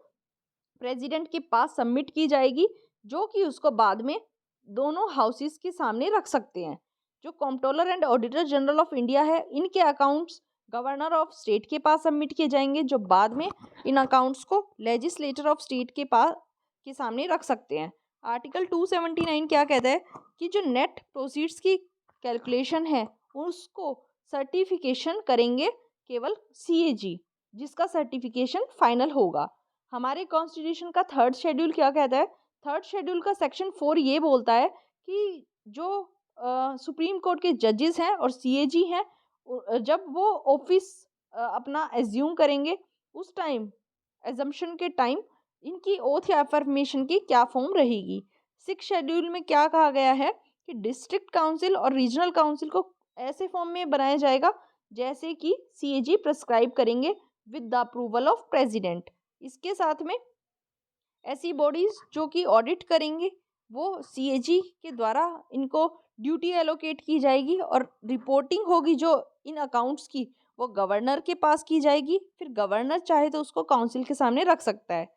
प्रेसिडेंट के पास सबमिट की जाएगी, जो कि उसको बाद में दोनों हाउसेस के सामने रख सकते हैं। जो controller and auditor general of India है, इनके अकाउंट्स गवर्नर ऑफ स्टेट के पास सबमिट किए जाएंगे, जो बाद में इन अकाउंट्स को लेजिस्लेटर ऑफ स्टेट के पास के सामने रख सकते हैं। आर्टिकल 279 क्या कहता है कि जो नेट प्रोसीड्स की कैलकुलेशन है, उसको सर्टिफिकेशन करेंगे केवल सीएजी, जिसका सर्टिफिकेशन फाइनल होगा। हमारे कॉन्स्टिट्यूशन का थर्ड शेड्यूल क्या कहता है? थर्ड शेड्यूल का सेक्शन 4 ये बोलता है कि जो सुप्रीम कोर्ट के जजेस हैं और सीएजी हैं, जब वो ऑफिस अपना एज्यूम करेंगे, उस टाइम एजम्पशन के टाइम इनकी ओथ या अफर्मेशन की क्या फॉर्म रहेगी। सिक्स शेड्यूल में क्या कहा गया है कि डिस्ट्रिक्ट काउंसिल और रीजनल काउंसिल को ऐसे फॉर्म में बनाया जाएगा जैसे कि सीएजी प्रिस्क्राइब करेंगे with the approval of president. इसके साथ में ऐसी बॉडीज जो कि ऑडिट करेंगे, वो सीएजी के द्वारा इनको ड्यूटी एलोकेट की जाएगी और रिपोर्टिंग होगी जो इन अकाउंट्स की, वो गवर्नर के पास की जाएगी। फिर गवर्नर चाहे तो उसको काउंसिल के सामने रख सकता है।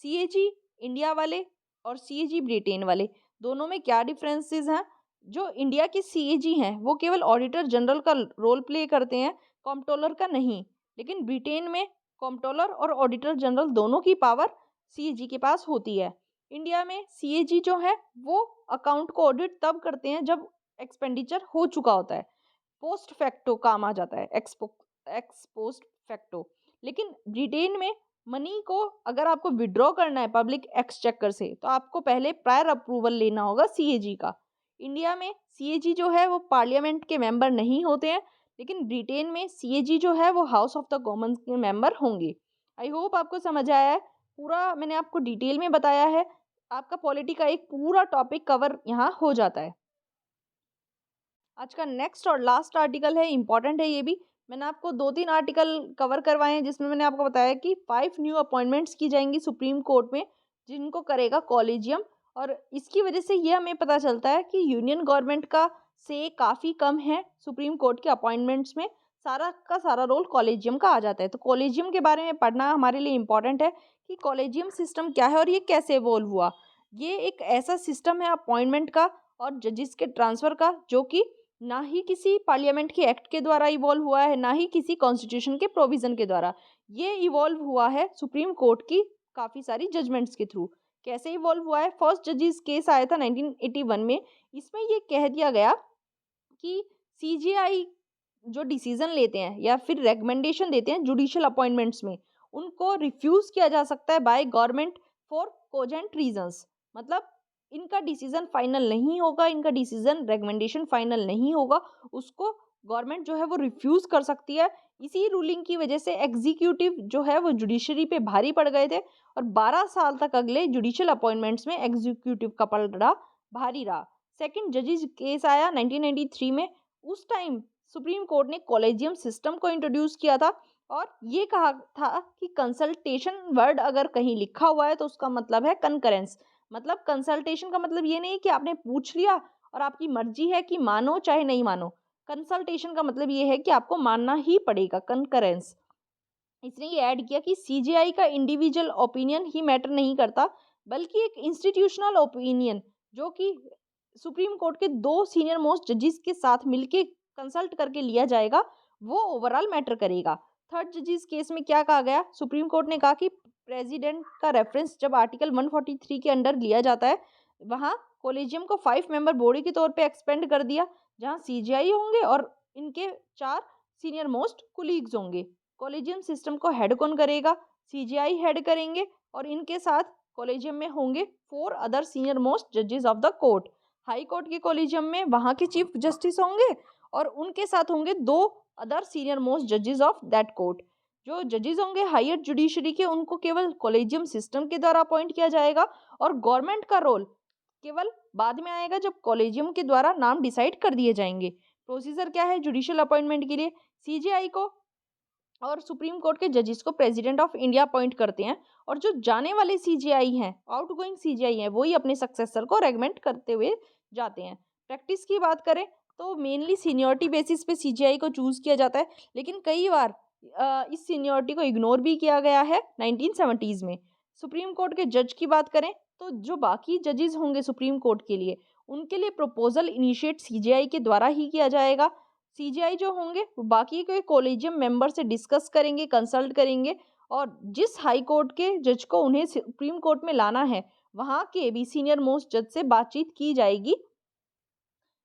सीएजी इंडिया वाले और सीएजी ब्रिटेन वाले दोनों में क्या डिफरेंसेस हैं? जो इंडिया के सीएजी हैं वो केवल ऑडिटर जनरल का रोल प्ले करते हैं, कंट्रोलर का नहीं। लेकिन ब्रिटेन में कंट्रोलर और ऑडिटर जनरल दोनों की पावर सीएजी के पास होती है। इंडिया में सीएजी जो है वो अकाउंट को ऑडिट तब करते हैं जब एक्सपेंडिचर हो चुका होता है, पोस्ट फैक्टो काम आ जाता है, एक्स पोस्ट फैक्टो। लेकिन ब्रिटेन में मनी को अगर आपको विड्रॉ करना है पब्लिक एक्सचेकर से, तो आपको पहले प्रायर अप्रूवल लेना होगा सीएजी का। इंडिया में सीएजी जो है वो पार्लियामेंट के मेंबर नहीं होते हैं, लेकिन ब्रिटेन में सीएजी जो है वो हाउस ऑफ द कॉमन्स के मेंबर होंगे। आई होप आपको समझ आया है। पूरा मैंने आपको डिटेल में बताया है। आपका पॉलिटी का एक पूरा टॉपिक कवर यहाँ हो जाता है। आज का नेक्स्ट और लास्ट आर्टिकल है, इंपॉर्टेंट है ये भी। मैंने आपको 2-3 आर्टिकल कवर करवाए हैं जिसमें मैंने आपको बताया कि 5 न्यू अपॉइंटमेंट्स की जाएंगी सुप्रीम कोर्ट में, जिनको करेगा कॉलेजियम। और इसकी वजह से ये हमें पता चलता है कि यूनियन गवर्नमेंट का से काफ़ी कम है सुप्रीम कोर्ट के अपॉइंटमेंट्स में, सारा का सारा रोल कॉलेजियम का आ जाता है। तो कॉलेजियम के बारे में पढ़ना हमारे लिए इम्पॉर्टेंट है कि कॉलेजियम सिस्टम क्या है और ये कैसे इवॉल्व हुआ। ये एक ऐसा सिस्टम है अपॉइंटमेंट का और जजेस के ट्रांसफ़र का, जो कि ना ही किसी पार्लियामेंट के एक्ट के द्वारा इवॉल्व हुआ है, ना ही किसी कॉन्स्टिट्यूशन के प्रोविज़न के द्वारा। ये इवॉल्व हुआ है सुप्रीम कोर्ट की काफ़ी सारी जजमेंट्स के थ्रू। कैसे इवॉल्व हुआ है? फर्स्ट जजेस केस आया था 1981 में। इसमें ये कह दिया गया कि सीजेआई जो डिसीजन लेते हैं या फिर रेकमेंडेशन देते हैं जुडिशियल अपॉइंटमेंट्स में, उनको रिफ्यूज़ किया जा सकता है by government for cogent reasons. मतलब इनका डिसीजन फाइनल नहीं होगा, इनका डिसीजन रेकमेंडेशन फाइनल नहीं होगा, उसको गवर्नमेंट जो है वो रिफ्यूज़ कर सकती है। इसी रूलिंग की वजह से एग्जीक्यूटिव जो है वो जुडिशरी पे भारी पड़ गए थे और 12 साल तक अगले जुडिशियल अपॉइंटमेंट्स में एग्जीक्यूटिव का पलड़ा भारी रहा। सेकंड जजेस केस आया 1993 में। उस टाइम सुप्रीम कोर्ट ने कॉलेजियम सिस्टम को इंट्रोड्यूस किया था और ये कहा था कि कंसल्टेशन वर्ड अगर कहीं लिखा हुआ है तो उसका मतलब है कंकरेंस। मतलब कंसल्टेशन का मतलब ये नहीं कि आपने पूछ लिया और आपकी मर्जी है कि मानो चाहे नहीं मानो। कंसल्टेशन का मतलब ये है कि आपको मानना ही पड़ेगा, कंकरेंस। इसने ये ऐड किया कि सीजेआई का इंडिविजुअल ओपिनियन ही मैटर नहीं करता, बल्कि एक इंस्टीट्यूशनल ओपिनियन जो कि सुप्रीम कोर्ट के 2 सीनियर मोस्ट जजेस के साथ मिलके कंसल्ट करके लिया जाएगा, वो ओवरऑल मैटर करेगा। थर्ड जजेस केस में क्या कहा गया? सुप्रीम कोर्ट ने कहा कि प्रेसिडेंट का रेफरेंस जब आर्टिकल 143 के अंडर लिया जाता है, वहाँ कॉलेजियम को 5 मेंबर बॉडी के तौर पे एक्सपेंड कर दिया, जहाँ सीजेआई होंगे और इनके 4 सीनियर मोस्ट कुलीग्स होंगे। कॉलेजियम सिस्टम को हेड कौन करेगा? सीजेआई हेड करेंगे और इनके साथ कॉलेजियम में होंगे 4 अदर सीनियर मोस्ट जजेस of the court. High court के कॉलेजियम में वहाँ के चीफ जस्टिस होंगे और उनके साथ होंगे 2 अदर सीनियर मोस्ट जजेस ऑफ दैट कोर्ट। जो जजेस होंगे हायर जुडिशरी के, उनको केवल कॉलेजियम सिस्टम के द्वारा अपॉइंट किया जाएगा और गवर्नमेंट का रोल केवल बाद में आएगा जब कॉलेजियम के द्वारा नाम डिसाइड कर दिए जाएंगे। प्रोसीजर क्या है जुडिशियल अपॉइंटमेंट के लिए? सीजेआई को और सुप्रीम कोर्ट के जजेस को प्रेसिडेंट ऑफ इंडिया अपॉइंट करते हैं और जो जाने वाले सीजेआई हैं, आउटगोइंग सीजेआई हैं, वही अपने सक्सेसर को रेकमेंड करते हुए जाते हैं। प्रैक्टिस की बात करें तो मेनली सीनियरिटी बेसिस पे सीजीआई को चूज़ किया जाता है, लेकिन कई बार इस सीनियरिटी को इग्नोर भी किया गया है 1970s में। सुप्रीम कोर्ट के जज की बात करें तो जो बाकी जजेस होंगे सुप्रीम कोर्ट के लिए, उनके लिए प्रपोजल इनिशिएट सीजीआई के द्वारा ही किया जाएगा। सीजीआई जो होंगे वो बाकी के कॉलेजियम मेंबर से डिस्कस करेंगे, कंसल्ट करेंगे और जिस हाई कोर्ट के जज को उन्हें सुप्रीम कोर्ट में लाना है, वहाँ के भी सीनियर मोस्ट जज से बातचीत की जाएगी।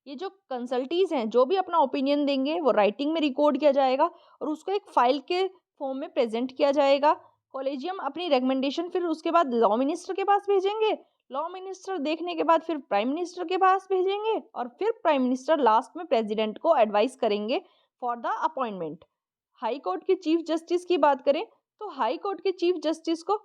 ये जो कंसल्टीज हैं जो भी अपना ओपिनियन देंगे वो राइटिंग में रिकॉर्ड किया जाएगा और उसको एक फाइल के फॉर्म में प्रेजेंट किया जाएगा। कॉलेजियम अपनी रिकमेंडेशन फिर उसके बाद लॉ मिनिस्टर के पास भेजेंगे। लॉ मिनिस्टर देखने के बाद फिर प्राइम मिनिस्टर के पास भेजेंगे और फिर प्राइम मिनिस्टर लास्ट में प्रेसिडेंट को एडवाइस करेंगे for the appointment. High court के चीफ जस्टिस की बात करें तो हाई कोर्ट के चीफ जस्टिस को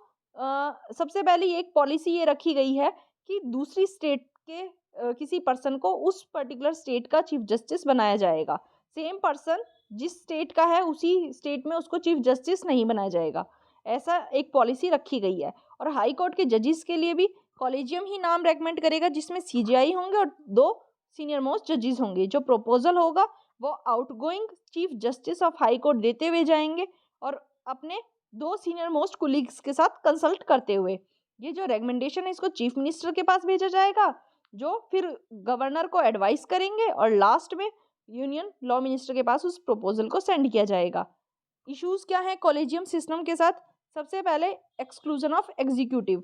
सबसे पहले एक पॉलिसी ये रखी गई है कि दूसरी स्टेट के किसी पर्सन को उस पर्टिकुलर स्टेट का चीफ जस्टिस बनाया जाएगा। सेम पर्सन जिस स्टेट का है उसी स्टेट में उसको चीफ जस्टिस नहीं बनाया जाएगा। ऐसा एक पॉलिसी रखी गई है। और हाई कोर्ट के जजेस के लिए भी कॉलेजियम ही नाम रेकमेंड करेगा जिसमें सीजीआई होंगे और 2 सीनियर मोस्ट जजेस होंगे। जो प्रपोजल होगा वो outgoing chief justice of high court देते हुए जाएंगे और अपने 2 सीनियर मोस्ट कोलीग्स के साथ कंसल्ट करते हुए ये जो रेकमेंडेशन है इसको चीफ मिनिस्टर के पास भेजा जाएगा, जो फिर गवर्नर को एडवाइस करेंगे और लास्ट में यूनियन लॉ मिनिस्टर के पास उस प्रपोजल को सेंड किया जाएगा। इश्यूज क्या है कॉलेजियम सिस्टम के साथ? सबसे पहले एक्सक्लूजन ऑफ एग्जीक्यूटिव।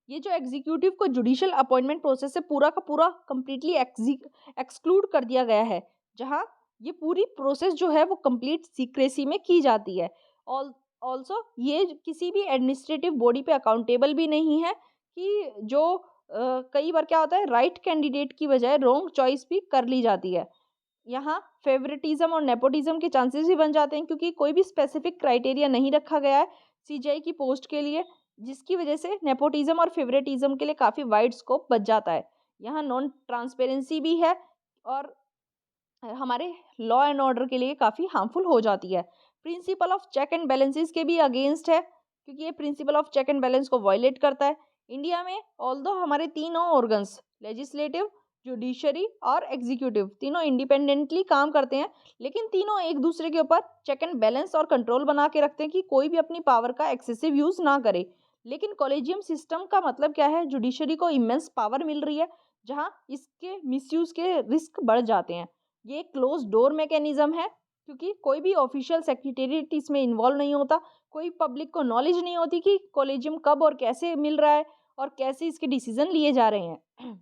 ये जो एग्जीक्यूटिव को जुडिशियल अपॉइंटमेंट प्रोसेस से पूरा का पूरा कंप्लीटली एक्सक्लूड कर दिया गया है, जहां ये पूरी प्रोसेस जो है वो कंप्लीट सीक्रेसी में की जाती है। ऑल्सो ये किसी भी एडमिनिस्ट्रेटिव बॉडी पे अकाउंटेबल भी नहीं है कि जो कई बार क्या होता है राइट कैंडिडेट की बजाय रॉन्ग चॉइस भी कर ली जाती है। यहाँ फेवरेटिज्म और नेपोटिज्म के चांसेस भी बन जाते हैं क्योंकि कोई भी स्पेसिफिक क्राइटेरिया नहीं रखा गया है सीजीआई की पोस्ट के लिए, जिसकी वजह से नेपोटिज्म और फेवरेटिज्म के लिए काफ़ी वाइड स्कोप बच जाता है। यहाँ नॉन ट्रांसपेरेंसी भी है और हमारे लॉ एंड ऑर्डर के लिए काफ़ी हार्मफुल हो जाती है। Principle of check and balances के भी अगेंस्ट है क्योंकि ये principle of check and balance को वायलेट करता है। इंडिया में ऑल्दो हमारे तीनों ऑर्गन्स लेजिस्लेटिव, जुडिशरी और एग्जीक्यूटिव तीनों इंडिपेंडेंटली काम करते हैं, लेकिन तीनों एक दूसरे के ऊपर चेक एंड बैलेंस और कंट्रोल बना के रखते हैं कि कोई भी अपनी पावर का एक्सेसिव यूज़ ना करे। लेकिन कॉलेजियम सिस्टम का मतलब क्या है? जुडिशरी को इमेंस पावर मिल रही है जहां इसके मिसयूज़ के रिस्क बढ़ जाते हैं। ये एक क्लोज डोर मैकेनिज्म है क्योंकि कोई भी ऑफिशियल सेक्रेटेरिएट इसमें इन्वॉल्व नहीं होता, कोई पब्लिक को नॉलेज नहीं होती कि कॉलेजियम कब और कैसे मिल रहा है और कैसे इसके डिसीजन लिए जा रहे हैं।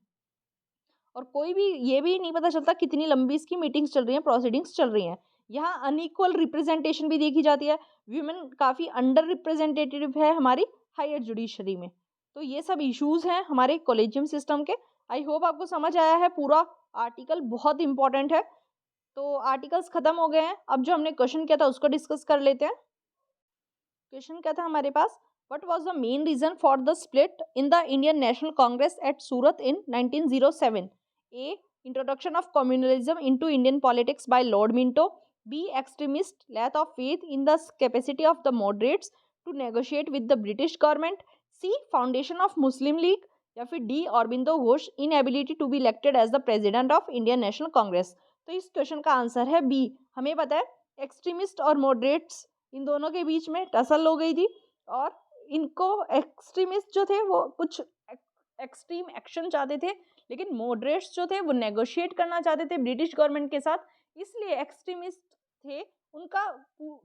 और कोई भी ये भी नहीं पता चलता कितनी लंबी इसकी मीटिंग्स चल रही हैं, प्रोसीडिंग्स चल रही हैं। यहाँ अनइक्वल रिप्रेजेंटेशन भी देखी जाती है, वीमेन काफ़ी अंडर रिप्रेजेंटेटिव है हमारी हायर जुडिशरी में। तो ये सब इश्यूज हैं हमारे कॉलेजियम सिस्टम के। आई होप आपको समझ आया है। पूरा आर्टिकल बहुत इंपॉर्टेंट है। तो आर्टिकल्स खत्म हो गए हैं, अब जो हमने क्वेश्चन किया था उसको डिस्कस कर लेते हैं। क्वेश्चन क्या था हमारे पास? What was the main reason for the split in the Indian National Congress at Surat in 1907? A. Introduction of communalism into Indian politics by Lord Minto. B. Extremist lack of faith in the capacity of the moderates to negotiate with the British government. C. Foundation of Muslim League. या फिर D. Aurobindo Ghosh inability to be elected as the president of Indian National Congress. तो इस question का answer है B. हमें पता है extremist और मॉडरेट्स इन दोनों के बीच में टसल हो गई थी और इनको एक्सट्रीमिस्ट जो थे वो कुछ एक्सट्रीम एक्शन चाहते थे, लेकिन मॉडरेट्स जो थे वो नेगोशिएट करना चाहते थे ब्रिटिश गवर्नमेंट के साथ, इसलिए एक्सट्रीमिस्ट थे उनका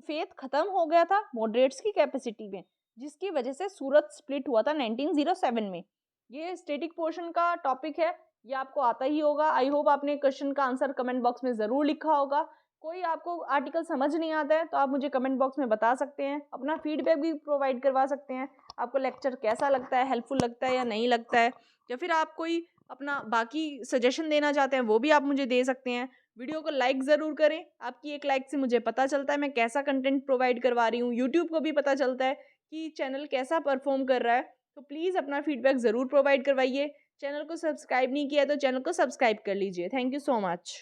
फेथ खत्म हो गया था मॉडरेट्स की कैपेसिटी में, जिसकी वजह से सूरत स्प्लिट हुआ था 1907 में। ये स्टैटिक पोर्शन का टॉपिक है, ये आपको आता ही होगा। आई होप आपने क्वेश्चन का आंसर कमेंट बॉक्स में ज़रूर लिखा होगा। कोई आपको आर्टिकल समझ नहीं आता है तो आप मुझे कमेंट बॉक्स में बता सकते हैं, अपना फीडबैक भी प्रोवाइड करवा सकते हैं। आपको लेक्चर कैसा लगता है, हेल्पफुल लगता है या नहीं लगता है, या फिर आप कोई अपना बाकी सजेशन देना चाहते हैं वो भी आप मुझे दे सकते हैं। वीडियो को लाइक ज़रूर करें, आपकी एक लाइक से मुझे पता चलता है मैं कैसा कंटेंट प्रोवाइड करवा रही हूँ, यूट्यूब को भी पता चलता है कि चैनल कैसा परफॉर्म कर रहा है। तो प्लीज़ अपना फीडबैक ज़रूर प्रोवाइड करवाइए। चैनल को सब्सक्राइब नहीं किया तो चैनल को सब्सक्राइब कर लीजिए। Thank you so much.